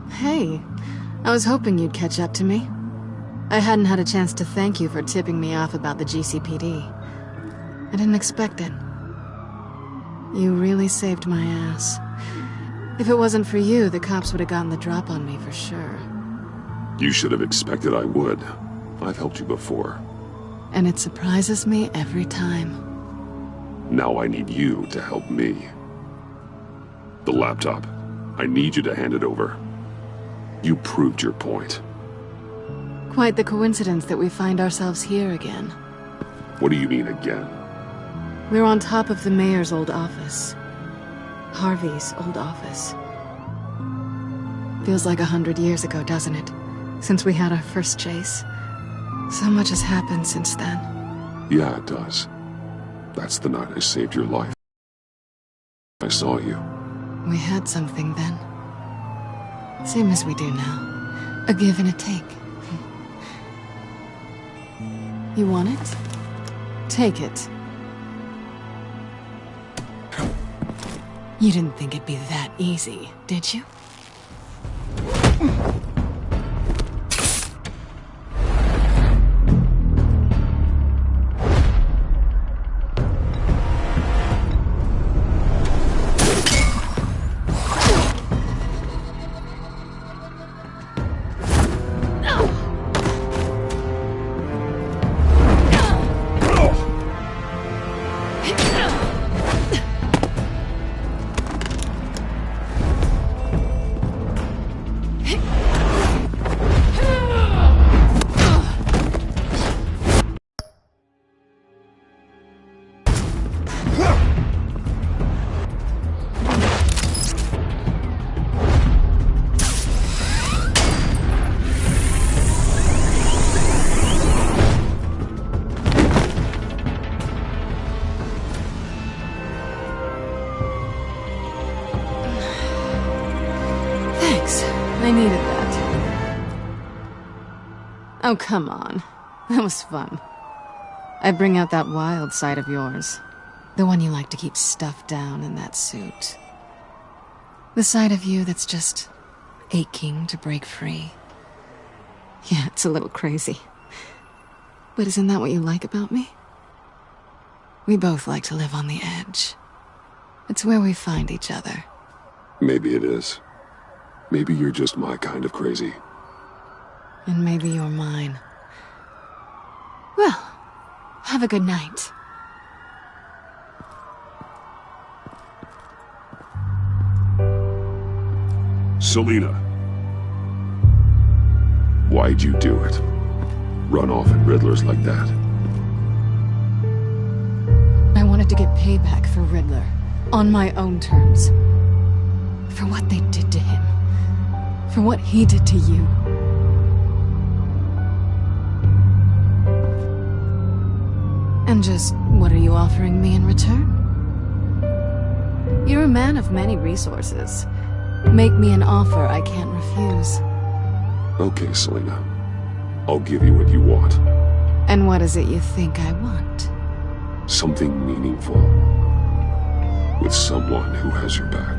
Hey, I was hoping you'd catch up to me. I hadn't had a chance to thank you for tipping me off about the GCPD. I didn't expect it. You really saved my ass. If it wasn't for you, the cops would have gotten the drop on me for sure. You should have expected I would. I've helped you before. And it surprises me every time. Now I need you to help me. The laptop. I need you to hand it over. You proved your point. Quite the coincidence that we find ourselves here again. What do you mean again? We're on top of the mayor's old office. Harvey's old office. Feels like 100 years ago, doesn't it? Since we had our first chase. So much has happened since then. Yeah, it does. That's the night I saved your life. I saw you. We had something then. Same as we do now. A give and a take. You want it? Take it. You didn't think it'd be that easy, did you? I needed that. Oh, come on. That was fun. I bring out that wild side of yours. The one you like to keep stuffed down in that suit. The side of you that's just aching to break free. Yeah, it's a little crazy. But isn't that what you like about me? We both like to live on the edge. It's where we find each other. Maybe it is. Maybe you're just my kind of crazy. And maybe you're mine. Well, have a good night. Selina. Why'd you do it? Run off at Riddlers like that? I wanted to get payback for Riddler. On my own terms. For what they did to him. For what he did to you. And just what are you offering me in return? You're a man of many resources. Make me an offer I can't refuse. Okay, Selina. I'll give you what you want. And what is it you think I want? Something meaningful. With someone who has your back.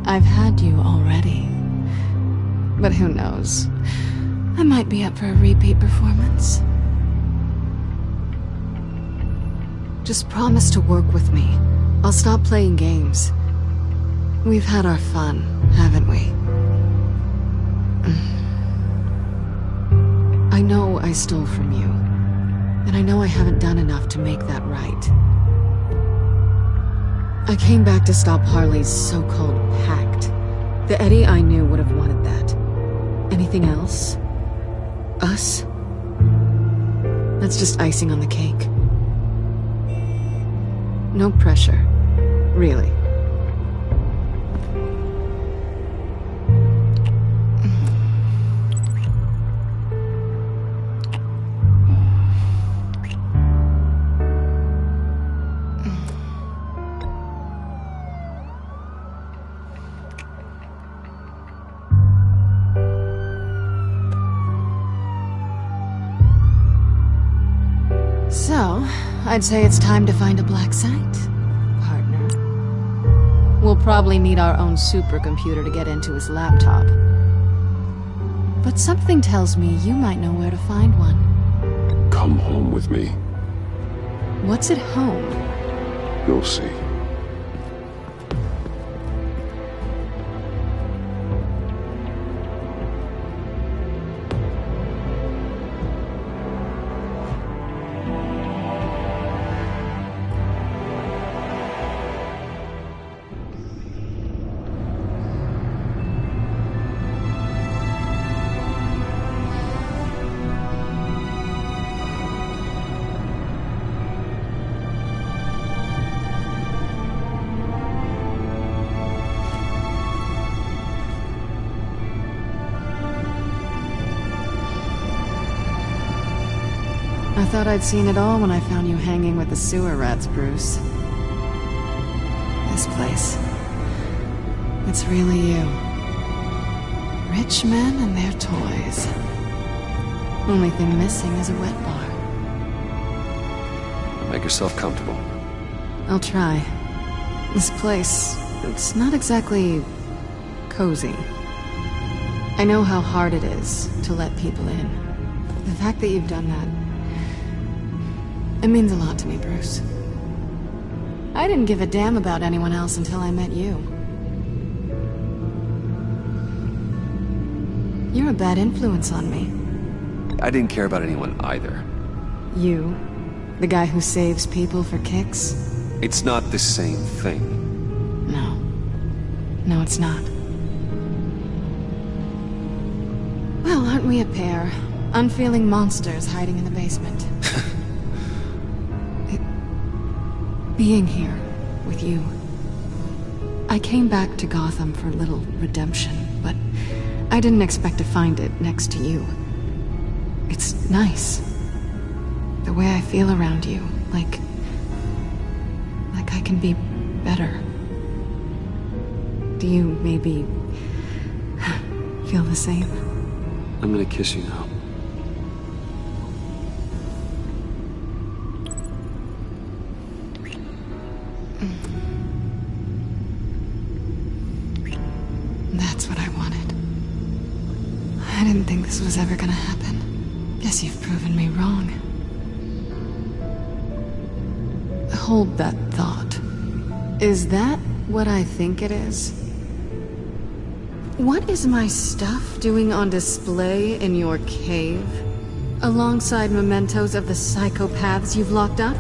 I've had you already. But who knows? I might be up for a repeat performance. Just promise to work with me. I'll stop playing games. We've had our fun, haven't we? I know I stole from you. And I know I haven't done enough to make that right. I came back to stop Harley's so-called pact. The Eddie I knew would have wanted that. Anything else? Us? That's just icing on the cake. No pressure. Really. So, I'd say it's time to find a black site, partner. We'll probably need our own supercomputer to get into his laptop. But something tells me you might know where to find one. Come home with me. What's at home? You'll see. I thought I'd seen it all when I found you hanging with the sewer rats, Bruce. This place. It's really you. Rich men and their toys. Only thing missing is a wet bar. Make yourself comfortable. I'll try. This place, it's not exactly cozy. I know how hard it is to let people in. The fact that you've done that, it means a lot to me, Bruce. I didn't give a damn about anyone else until I met you. You're a bad influence on me. I didn't care about anyone either. You? The guy who saves people for kicks? It's not the same thing. No. No, it's not. Well, aren't we a pair? Unfeeling monsters hiding in the basement. Being here with you. I came back to Gotham for a little redemption, but I didn't expect to find it next to you. It's nice. The way I feel around you, like I can be better. Do you maybe feel the same? I'm gonna kiss you now. That's what I wanted. I didn't think this was ever gonna happen. Guess you've proven me wrong. Hold that thought. Is that what I think it is? What is my stuff doing on display in your cave? Alongside mementos of the psychopaths you've locked up?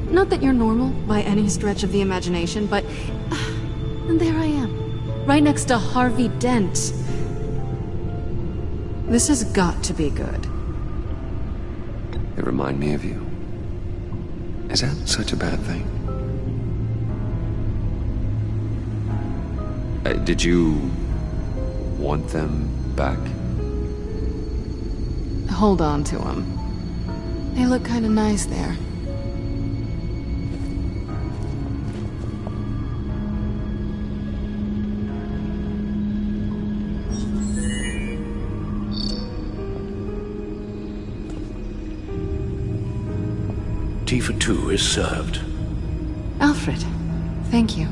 Not that you're normal by any stretch of the imagination, but... and there I am. right next to Harvey Dent. This has got to be good. They remind me of you. Is that such a bad thing? Did you want them back? Hold on to them. They look kind of nice there. Tea for two is served. Alfred, thank you.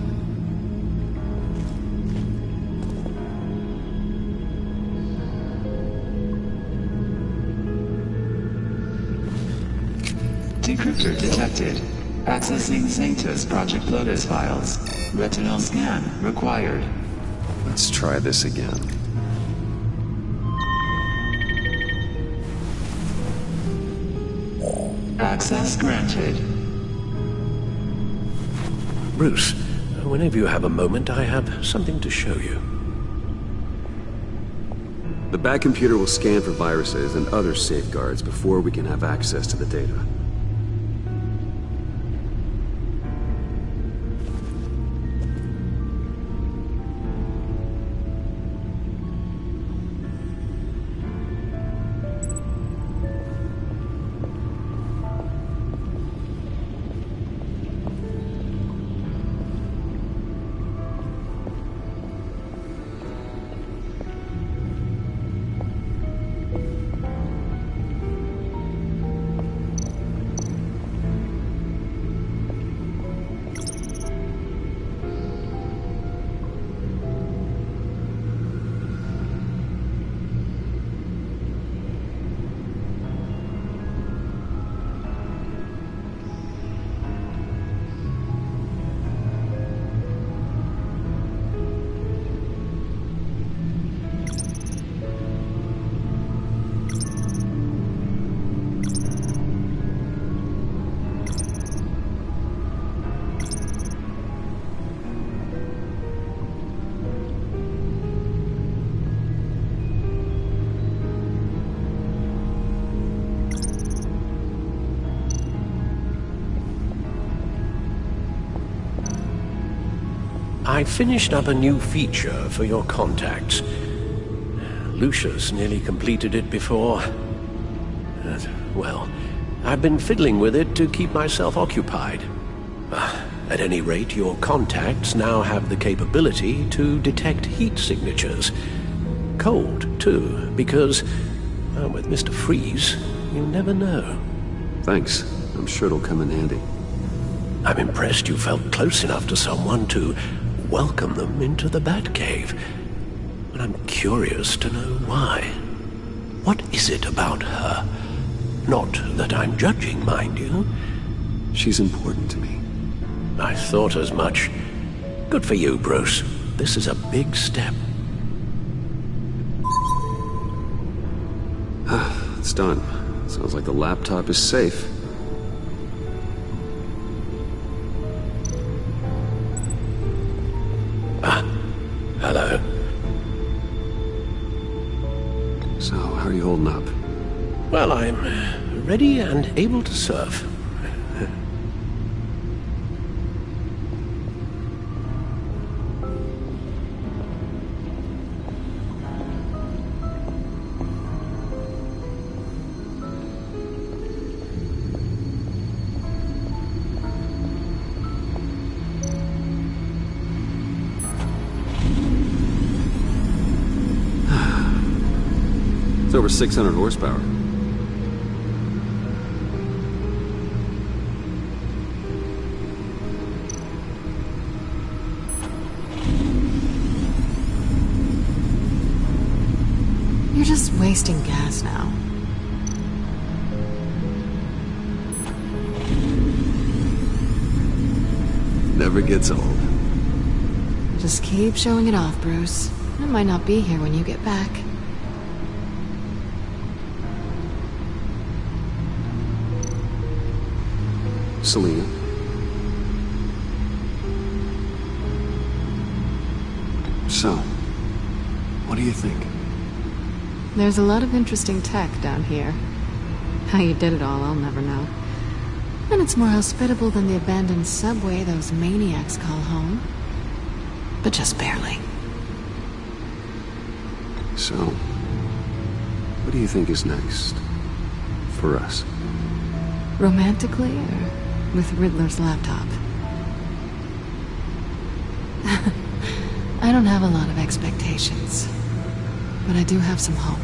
Decryptor detected. Accessing Sanctus Project Lotus files. Retinal scan required. Let's try this again. Access granted. Bruce, whenever you have a moment, I have something to show you. The back computer will scan for viruses and other safeguards before we can have access to the data. I finished up a new feature for your contacts. Lucius nearly completed it before. Well, I've been fiddling with it to keep myself occupied. At any rate, your contacts now have the capability to detect heat signatures. Cold, too, because, well, with Mr. Freeze, you never know. Thanks. I'm sure it'll come in handy. I'm impressed you felt close enough to someone to welcome them into the Batcave. And I'm curious to know why. What is it about her? Not that I'm judging, mind you. She's important to me. I thought as much. Good for you, Bruce. This is a big step. It's done. Sounds like the laptop is safe. Hello. So, how are you holding up? Well, I'm ready and able to serve. It's over 600 horsepower. You're just wasting gas now. Never gets old. Just keep showing it off, Bruce. I might not be here when you get back. Selena. So, you think? There's a lot of interesting tech down here. How you did it all, I'll never know. And it's more hospitable than the abandoned subway those maniacs call home. But just barely. So, what do you think is next? For us? Romantically, or with Riddler's laptop? I don't have a lot of expectations, but I do have some hope.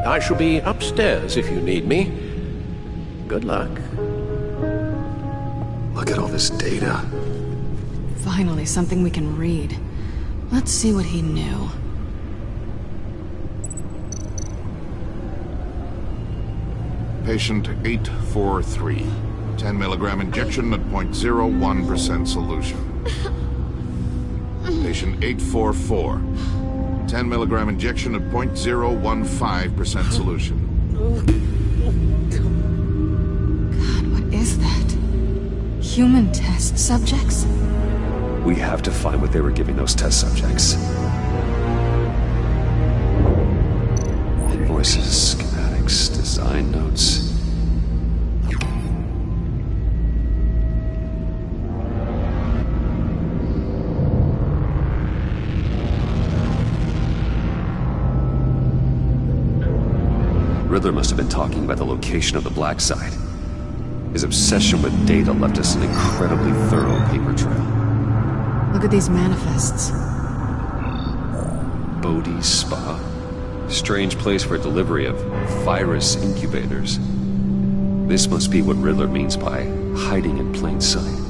I shall be upstairs if you need me. Good luck. Look at all this data. Finally, something we can read. Let's see what he knew. Patient 843. 10 milligram injection at 0.01% solution. Patient 844. 10 milligram injection at 0.015% solution. God, what is that? Human test subjects? We have to find what they were giving those test subjects. Invoices, schematics, design notes. Riddler must have been talking about the location of the black site. His obsession with data left us an incredibly thorough paper trail. Look at these manifests. Bodhi's Spa. Strange place for delivery of virus incubators. This must be what Riddler means by hiding in plain sight.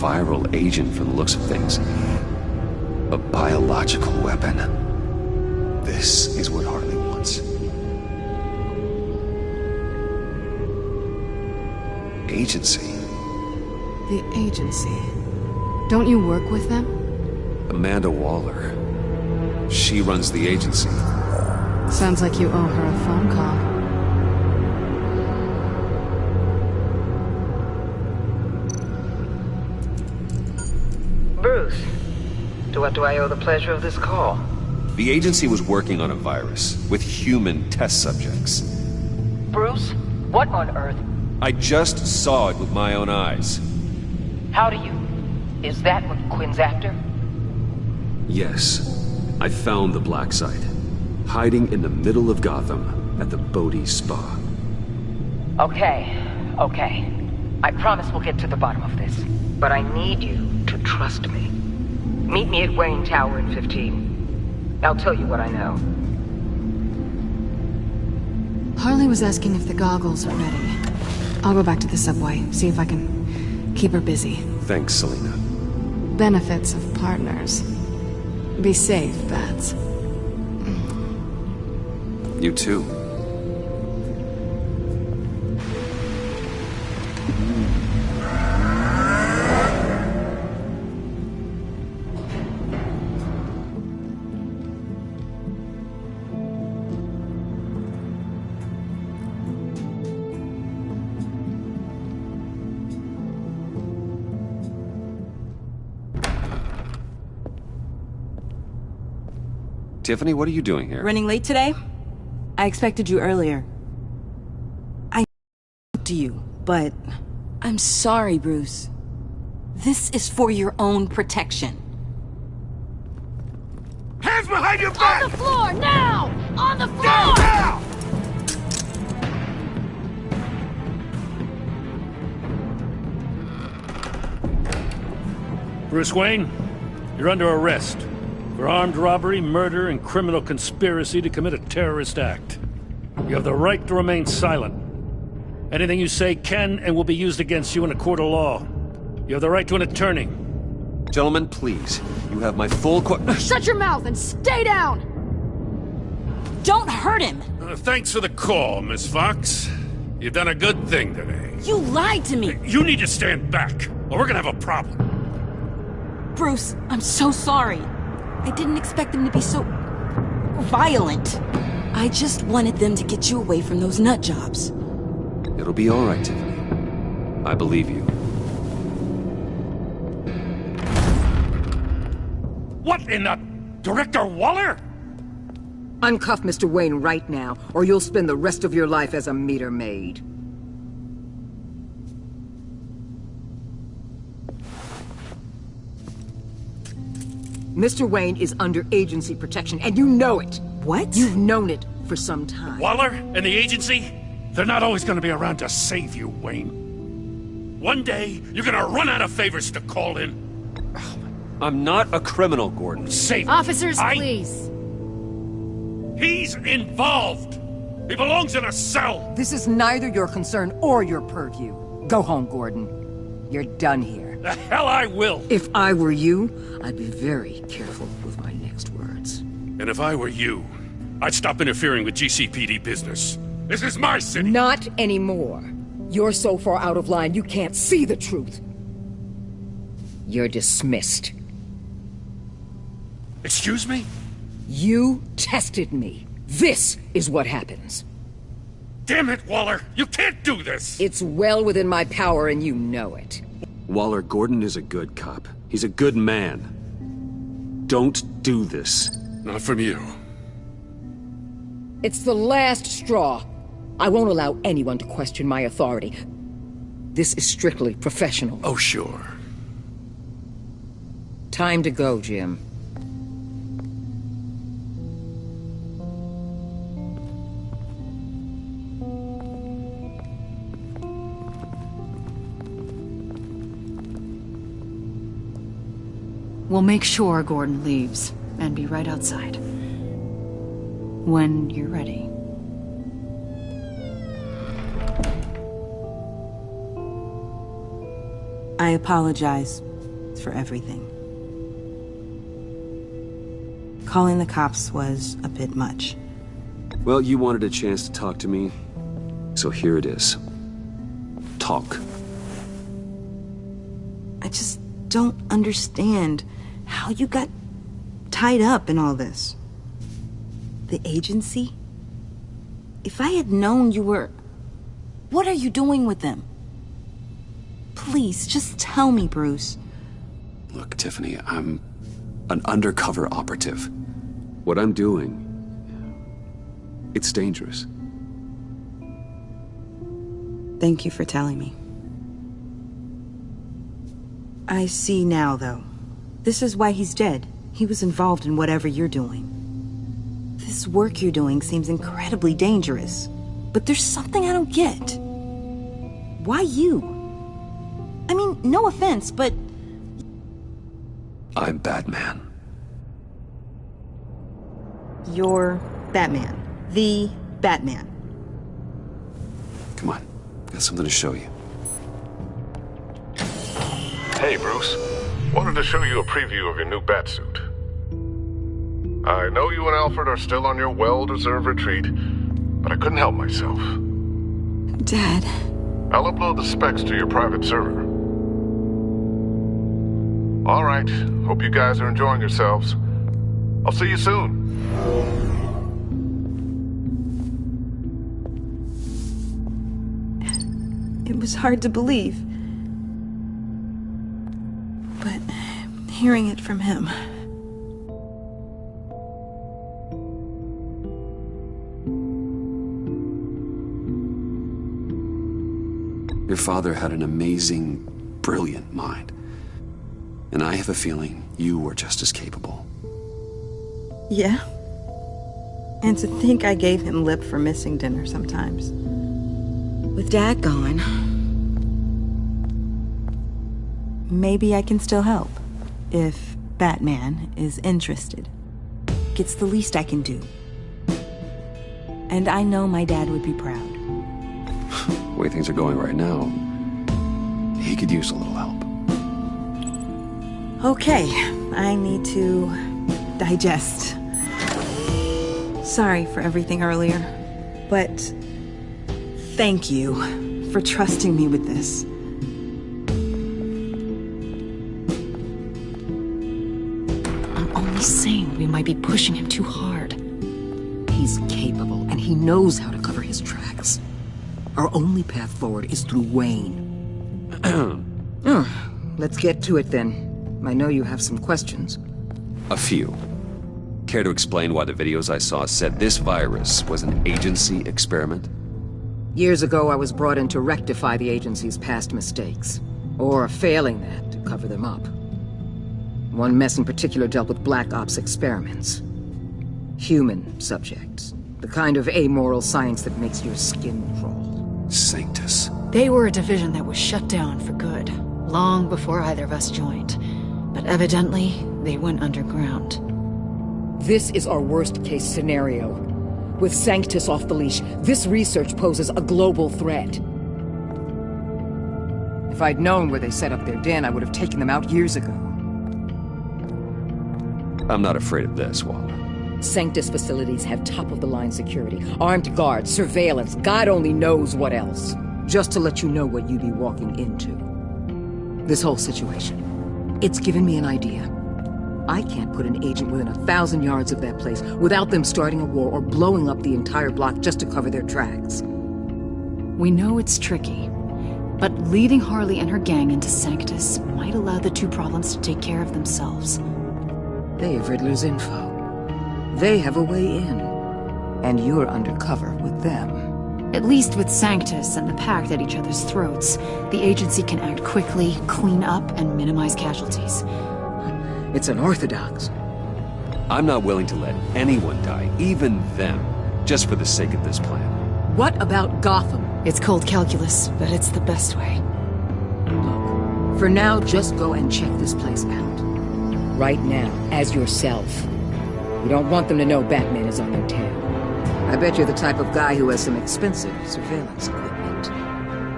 Viral agent from the looks of things. A biological weapon. This is what Harley wants. Agency. The agency. Don't you work with them? Amanda Waller. She runs the agency. Sounds like you owe her a phone call. Bruce, to what do I owe the pleasure of this call? The agency was working on a virus with human test subjects. Bruce, what on earth? I just saw it with my own eyes. How do you? Is that what Quinn's after? Yes. I found the black site. Hiding in the middle of Gotham at the Bodhi Spa. Okay. I promise we'll get to the bottom of this. But I need you to trust me. Meet me at Wayne Tower in 15. I'll tell you what I know. Harley was asking if the goggles are ready. I'll go back to the subway, see if I can keep her busy. Thanks, Selina. Benefits of partners. Be safe, Bats. You too. Tiffany, what are you doing here? Running late today? I expected you earlier. I to you, but I'm sorry, Bruce. This is for your own protection. Hands behind your back! On the floor, now! On the floor! Down, now! Bruce Wayne, you're under arrest for armed robbery, murder, and criminal conspiracy to commit a terrorist act. You have the right to remain silent. Anything you say can and will be used against you in a court of law. You have the right to an attorney. Gentlemen, please. You have my full Shut your mouth and stay down! Don't hurt him! Thanks for the call, Miss Fox. You've done a good thing today. You lied to me! You need to stand back, or we're gonna have a problem. Bruce, I'm so sorry. I didn't expect them to be so violent. I just wanted them to get you away from those nut jobs. It'll be all right, Tiffany. I believe you. What in the... Director Waller? Uncuff Mr. Wayne right now, or you'll spend the rest of your life as a meter maid. Mr. Wayne is under agency protection, and you know it. What? You've known it for some time. Waller and the agency? They're not always gonna be around to save you, Wayne. One day, you're gonna run out of favors to call in. I'm not a criminal, Gordon. Save Officers, please. He's involved! He belongs in a cell! This is neither your concern or your purview. Go home, Gordon. You're done here. The hell I will! If I were you, I'd be very careful with my next words. And if I were you, I'd stop interfering with GCPD business. This is my city! Not anymore. You're so far out of line you can't see the truth. You're dismissed. Excuse me? You tested me. This is what happens. Damn it, Waller! You can't do this! It's well within my power and you know it. Waller, Gordon is a good cop. He's a good man. Don't do this. Not from you. It's the last straw. I won't allow anyone to question my authority. This is strictly professional. Oh, sure. Time to go, Jim. We'll make sure Gordon leaves, and be right outside. When you're ready. I apologize for everything. Calling the cops was a bit much. Well, you wanted a chance to talk to me, so here it is. Talk. I just don't understand how you got tied up in all this. The agency? If I had known you were... What are you doing with them? Please, just tell me, Bruce. Look, Tiffany, I'm an undercover operative. What I'm doing, it's dangerous. Thank you for telling me. I see now, though. This is why he's dead. He was involved in whatever you're doing. This work you're doing seems incredibly dangerous. But there's something I don't get. Why you? I mean, no offense, but... I'm Batman. You're Batman. The Batman. Come on, got something to show you. Hey, Bruce. Wanted to show you a preview of your new Batsuit. I know you and Alfred are still on your well-deserved retreat, but I couldn't help myself. Dad. I'll upload the specs to your private server. All right. Hope you guys are enjoying yourselves. I'll see you soon. It was hard to believe. But hearing it from him... Your father had an amazing, brilliant mind. And I have a feeling you were just as capable. Yeah. And to think I gave him lip for missing dinner sometimes. With Dad gone, maybe I can still help. If Batman is interested. It's the least I can do. And I know my dad would be proud. The way things are going right now, he could use a little help. Okay, I need to digest. Sorry for everything earlier, but thank you for trusting me with this. I'm only saying we might be pushing him too hard. He's capable, and he knows how to cover his tracks. Our only path forward is through Wayne. Let's get to it then. I know you have some questions. A few. Care to explain why the videos I saw said this virus was an agency experiment? Years ago, I was brought in to rectify the agency's past mistakes. Or, failing that, to cover them up. One mess in particular dealt with Black Ops experiments. Human subjects. The kind of amoral science that makes your skin crawl. Sanctus. They were a division that was shut down for good, long before either of us joined. But evidently, they went underground. This is our worst-case scenario. With Sanctus off the leash, this research poses a global threat. If I'd known where they set up their den, I would have taken them out years ago. I'm not afraid of this, Waller. Sanctus facilities have top-of-the-line security, armed guards, surveillance, God only knows what else. Just to let you know what you'd be walking into. This whole situation, it's given me an idea. I can't put an agent within 1,000 yards of that place without them starting a war or blowing up the entire block just to cover their tracks. We know it's tricky, but leading Harley and her gang into Sanctus might allow the two problems to take care of themselves. They have Riddler's info. They have a way in. And you're undercover with them. At least with Sanctus and the Pact at each other's throats, the agency can act quickly, clean up, and minimize casualties. It's unorthodox. I'm not willing to let anyone die, even them, just for the sake of this plan. What about Gotham? It's cold calculus, but it's the best way. Look, for now, just go and check this place out. Right now, as yourself. You don't want them to know Batman is on their tail. I bet you're the type of guy who has some expensive surveillance equipment.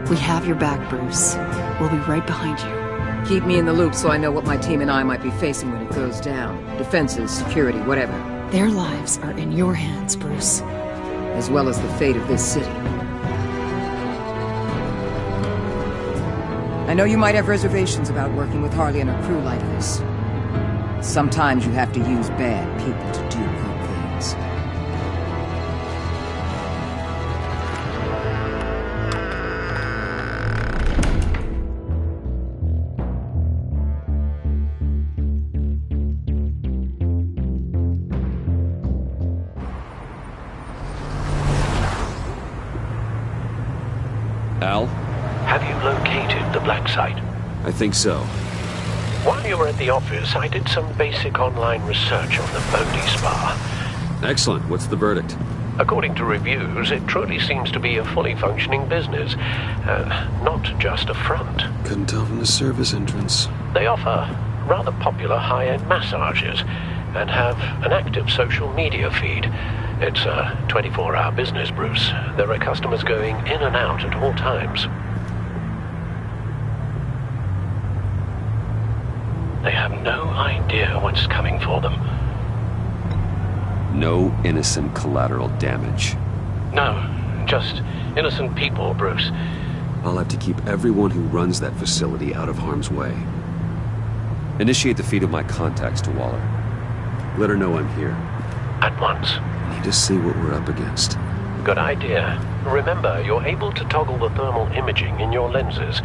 We have your back, Bruce. We'll be right behind you. Keep me in the loop so I know what my team and I might be facing when it goes down. Defenses, security, whatever. Their lives are in your hands, Bruce. As well as the fate of this city. I know you might have reservations about working with Harley and her crew like this. Sometimes you have to use bad people to do good things. Al? Have you located the black site? I think so. While you were at the office, I did some basic online research on the Bodhi Spa. Excellent. What's the verdict? According to reviews, it truly seems to be a fully functioning business. Not just a front. Couldn't tell from the service entrance. They offer rather popular high-end massages and have an active social media feed. It's a 24-hour business, Bruce. There are customers going in and out at all times. They have no idea what's coming for them. No innocent collateral damage. No, just innocent people, Bruce. I'll have to keep everyone who runs that facility out of harm's way. Initiate the feed of my contacts to Waller. Let her know I'm here. At once. Need to see what we're up against. Good idea. Remember, you're able to toggle the thermal imaging in your lenses.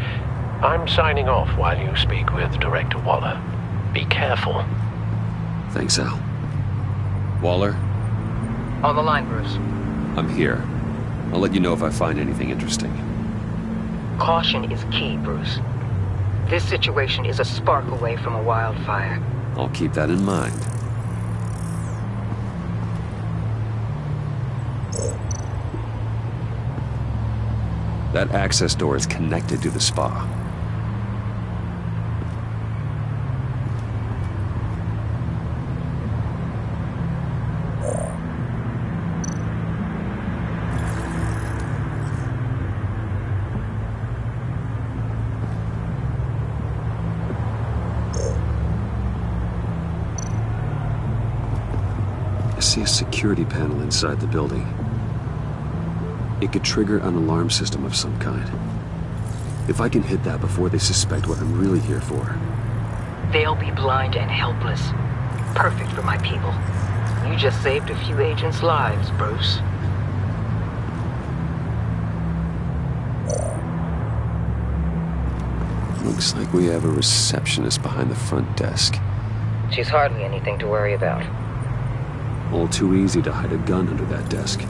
I'm signing off while you speak with Director Waller. Be careful. Thanks, Al. Waller? On the line, Bruce. I'm here. I'll let you know if I find anything interesting. Caution is key, Bruce. This situation is a spark away from a wildfire. I'll keep that in mind. That access door is connected to the spa. I see a security panel inside the building. It could trigger an alarm system of some kind. If I can hit that before they suspect what I'm really here for. They'll be blind and helpless. Perfect for my people. You just saved a few agents' lives, Bruce. Looks like we have a receptionist behind the front desk. She's hardly anything to worry about. All too easy to hide a gun under that desk.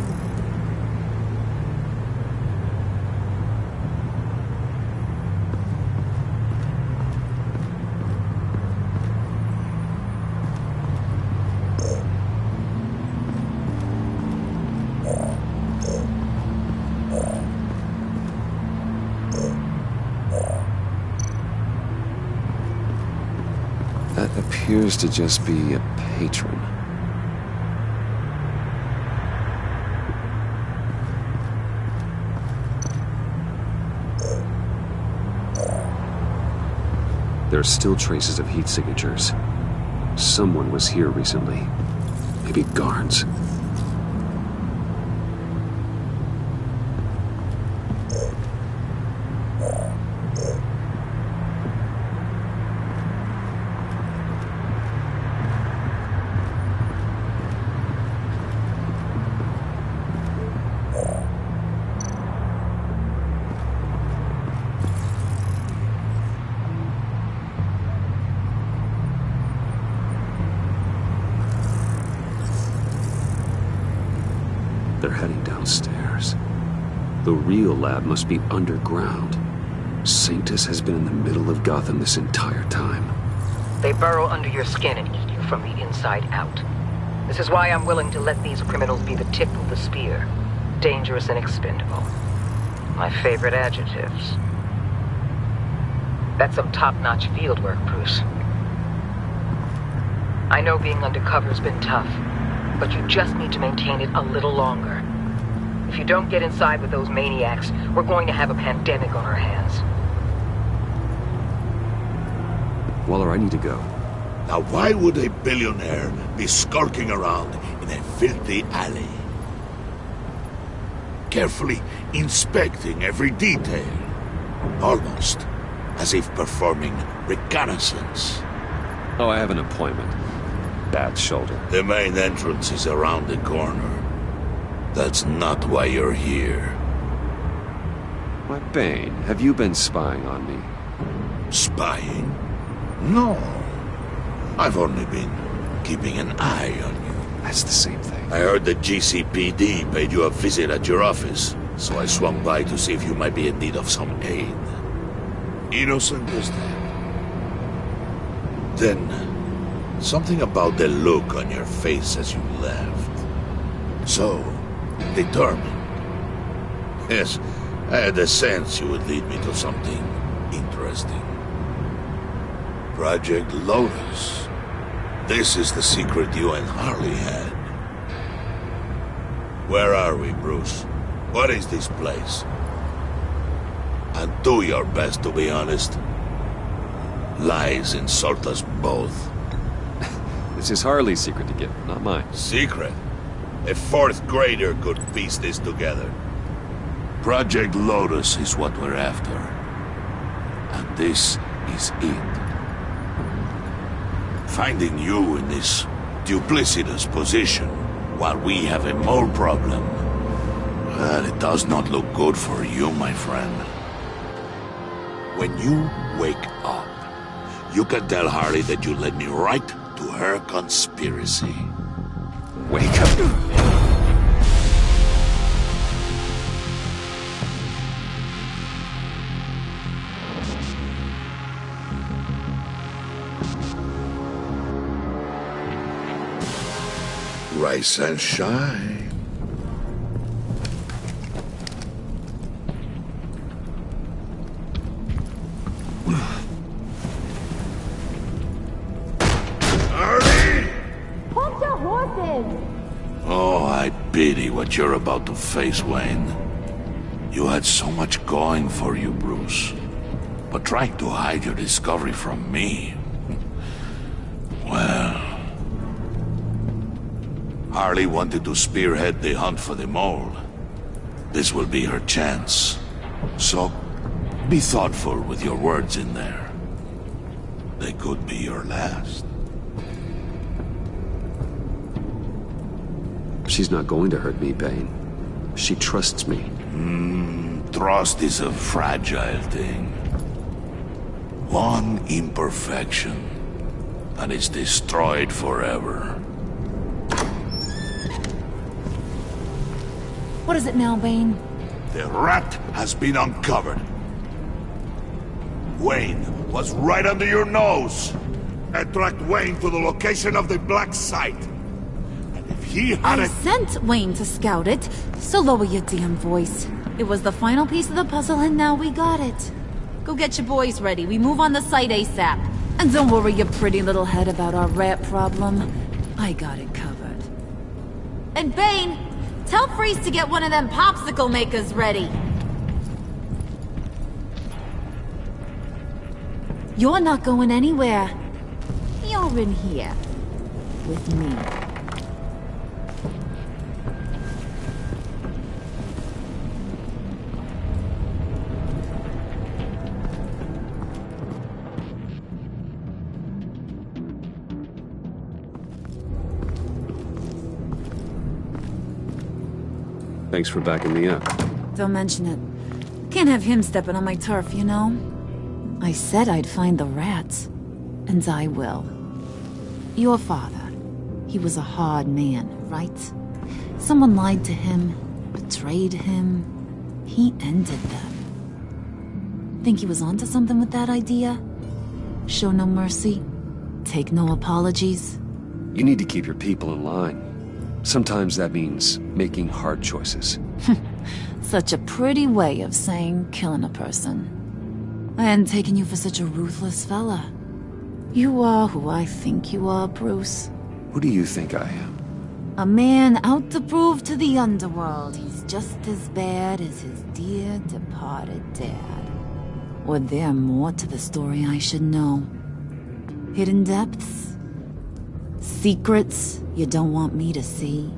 That appears to just be a patron. There are still traces of heat signatures. Someone was here recently. Maybe guards. They're heading downstairs. The real lab must be underground. Sanctus has been in the middle of Gotham this entire time. They burrow under your skin and eat you from the inside out. This is why I'm willing to let these criminals be the tip of the spear. Dangerous and expendable. My favorite adjectives. That's some top-notch field work, Bruce. I know being undercover's been tough, but you just need to maintain it a little longer. If you don't get inside with those maniacs, we're going to have a pandemic on our hands. Waller, I need to go. Now why would a billionaire be skulking around in a filthy alley? Carefully inspecting every detail. Almost as if performing reconnaissance. Oh, I have an appointment. Bad shoulder. The main entrance is around the corner. That's not why you're here. Why, Bane, have you been spying on me? Spying? No. I've only been keeping an eye on you. That's the same thing. I heard the GCPD paid you a visit at your office, so I swung by to see if you might be in need of some aid. Innocent as that. Then, something about the look on your face as you left. So, determined. Yes, I had a sense you would lead me to something interesting. Project Lotus. This is the secret you and Harley had. Where are we, Bruce? What is this place? And do your best to be honest. Lies insult us both. This is Harley's secret to give, not mine. Secret? A fourth grader could piece this together. Project Lotus is what we're after. And this is it. Finding you in this duplicitous position while we have a mole problem. Well, it does not look good for you, my friend. When you wake up, you can tell Harley that you led me right to her conspiracy. Wake up. Rise and shine. Hold your horses! Oh, I pity what you're about to face, Wayne. You had so much going for you, Bruce. But trying to hide your discovery from me... Well... Harley wanted to spearhead the hunt for the mole. This will be her chance. So, be thoughtful with your words in there. They could be your last. She's not going to hurt me, Bane. She trusts me. Trust is a fragile thing. One imperfection, and it's destroyed forever. What is it now, Bane? The rat has been uncovered. Wayne was right under your nose. Attract Wayne to the location of the black site. And if he had I sent Wayne to scout it, so lower your damn voice. It was the final piece of the puzzle, and now we got it. Go get your boys ready. We move on the site ASAP. And don't worry your pretty little head about our rat problem. I got it covered. And Bane, tell Freeze to get one of them popsicle makers ready. You're not going anywhere. You're in here. With me. Thanks for backing me up. Don't mention it. Can't have him stepping on my turf, you know? I said I'd find the rats. And I will. Your father. He was a hard man, right? Someone lied to him, betrayed him. He ended them. Think he was onto something with that idea? Show no mercy? Take no apologies? You need to keep your people in line. Sometimes that means making hard choices. Such a pretty way of saying killing a person. I hadn't taken you for such a ruthless fella. You are who I think you are, Bruce. Who do you think I am? A man out to prove to the underworld he's just as bad as his dear departed dad. Or there more to the story I should know. Hidden depths? Secrets you don't want me to see?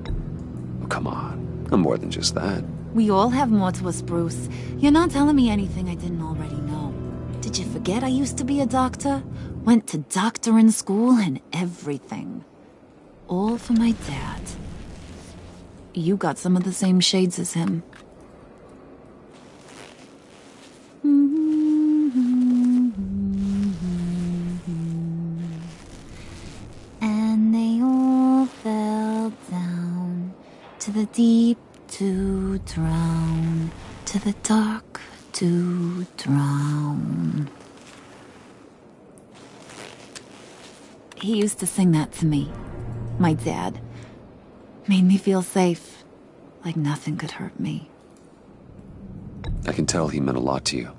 Oh, come on. I'm more than just that. We all have more to us, Bruce. You're not telling me anything I didn't already know. Did you forget I used to be a doctor? Went to doctoring school and everything. All for my dad. You got some of the same shades as him. And they all fell down to the deep to drown, to the dark to drown. He used to sing that to me. My dad. Made me feel safe. Like nothing could hurt me. I can tell he meant a lot to you.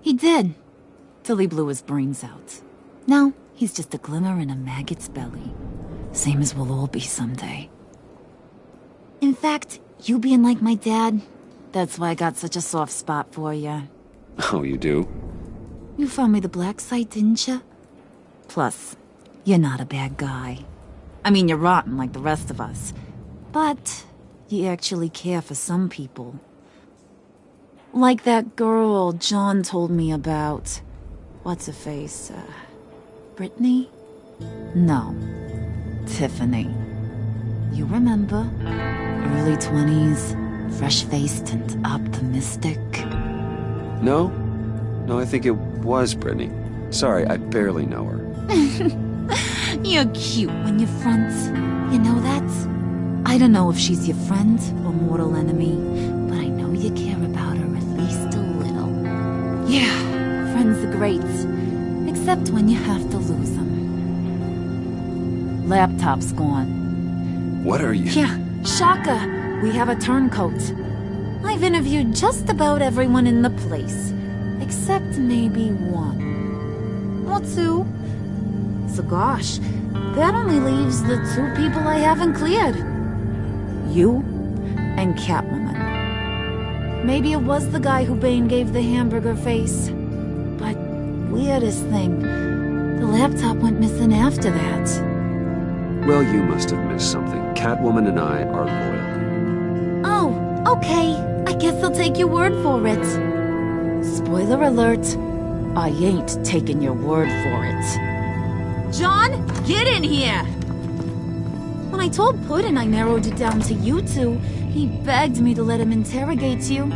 He did. Till he blew his brains out. Now, he's just a glimmer in a maggot's belly. Same as we'll all be someday. In fact, you being like my dad, that's why I got such a soft spot for you. Oh, you do? You found me the black site, didn't you? Plus, you're not a bad guy. I mean, you're rotten like the rest of us. But you actually care for some people. Like that girl John told me about. What's her face? Brittany? No. Tiffany. You remember? Early 20s, fresh-faced and optimistic. No, I think it was Brittany. Sorry, I barely know her. You're cute when you front. You know that? I don't know if she's your friend or mortal enemy, but I know you care about her at least a little. Yeah, friends are great. Except when you have to lose them. Laptop's gone. What are you... Yeah, Shaka. We have a turncoat. I've interviewed just about everyone in the place. Except maybe one. Or two. So gosh, that only leaves the two people I haven't cleared. You and Catwoman. Maybe it was the guy who Bane gave the hamburger face. But weirdest thing, the laptop went missing after that. Well, you must have missed something. Catwoman and I are loyal. Oh, okay. I guess I'll take your word for it. Spoiler alert. I ain't taking your word for it. John, get in here! When I told Puddin' I narrowed it down to you two, he begged me to let him interrogate you.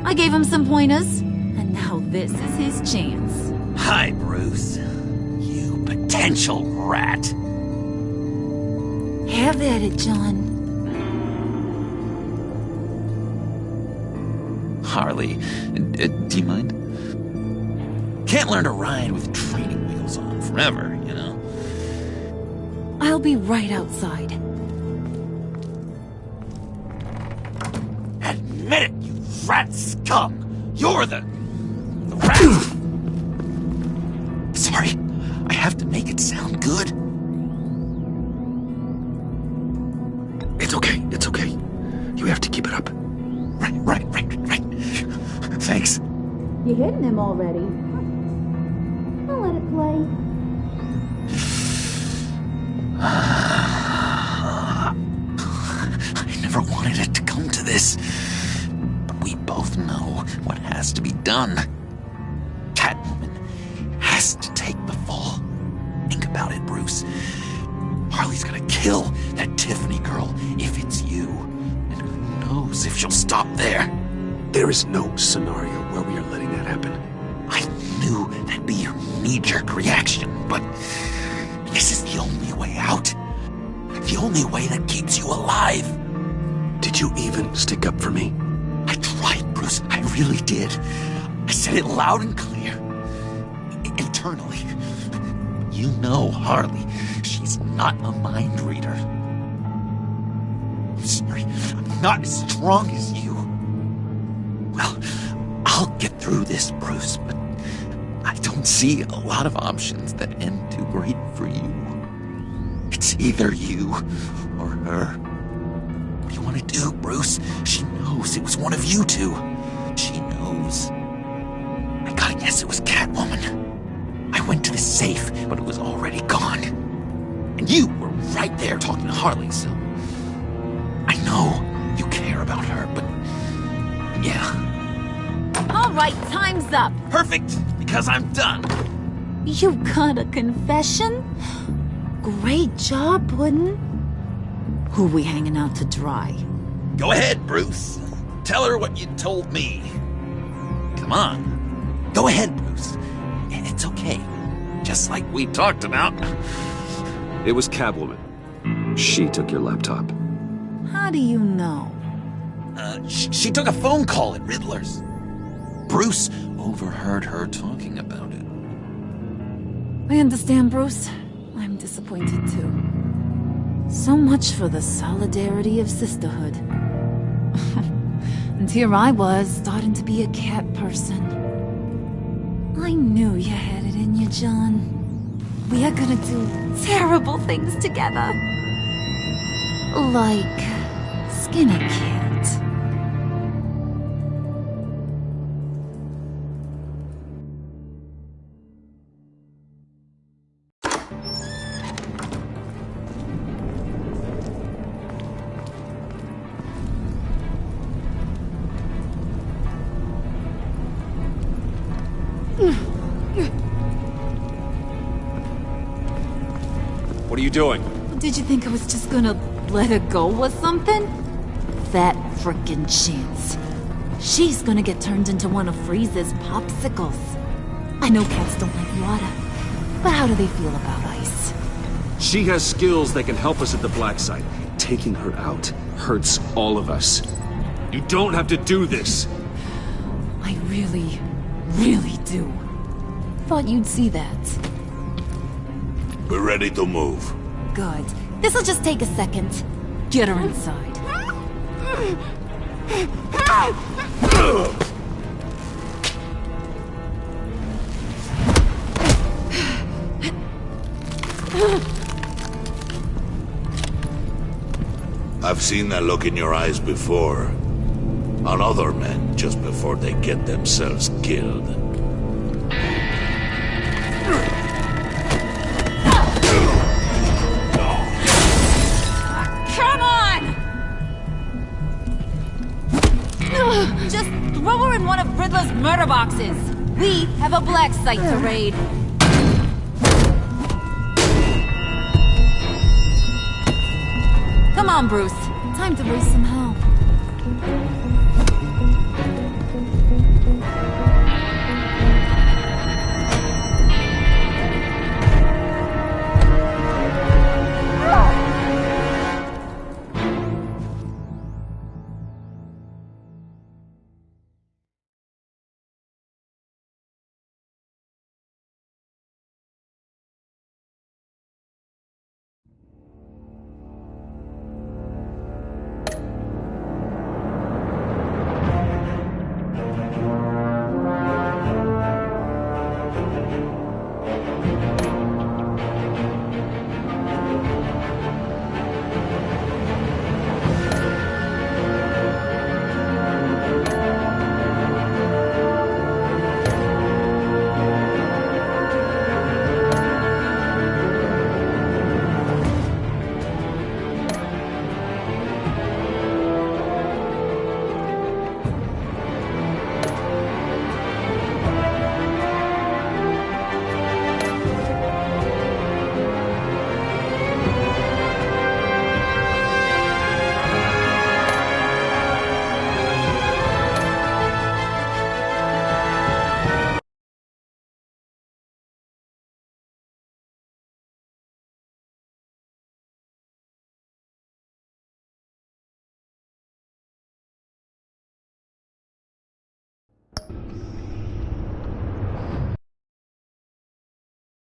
I gave him some pointers, and now this is his chance. Hi, Bruce. You potential rat. Have at it, John. Harley, do you mind? Can't learn to ride with training wheels on forever, you know? I'll be right outside. Admit it, you rat scum! You're the rat! Sorry, I have to make it sound good. It's okay, it's okay. You have to keep it up. Right. Thanks. You hitting him already? I'll let it play. I never wanted it to come to this. But we both know what has to be done. Catwoman has to take the fall. Think about it, Bruce. Harley's gonna kill that Tiffany girl if it's you. And who knows if she'll stop there. There is no scenario where we are letting that happen. I knew that'd be your knee-jerk reaction, but this is the only way out. The only way that keeps you alive. Did you even stick up for me? I tried, Bruce. I really did. I said it loud and clear. Internally. You know Harley. She's not a mind reader. I'm sorry. I'm not as strong as you. Well, I'll get through this, Bruce, but I don't see a lot of options that end too great for you. It's either you or her. What do you want to do, Bruce? She knows it was one of you two. She knows. I gotta guess it was Catwoman. I went to the safe, but it was already gone. And you were right there talking to Harley, so... I know you care about her, but... yeah. All right, time's up. Perfect, because I'm done. You got a confession? Great job, Puddin'. Who we hanging out to dry? Go ahead, Bruce. Tell her what you told me. Come on. Go ahead, Bruce. It's okay. Just like we talked about. It was Catwoman. She took your laptop. How do you know? She took a phone call at Riddler's. Bruce overheard her talking about it. I understand, Bruce. I'm disappointed too. So much for the solidarity of sisterhood. And here I was, starting to be a cat person. I knew you had it in you, John. We are gonna do terrible things together. Like skin a cat. What are you doing? Did you think I was just gonna let her go or something? That frickin' chance. She's gonna get turned into one of Freeze's popsicles. I know cats don't like water, but how do they feel about ice? She has skills that can help us at the black site. Taking her out hurts all of us. You don't have to do this. I really, really do. Thought you'd see that. We're ready to move. Good. This'll just take a second. Get her inside. I've seen that look in your eyes before. On other men, just before they get themselves killed. Come on! Just throw her in one of Riddler's murder boxes. We have a black site to raid. Come on, Bruce. Time to raise some hell.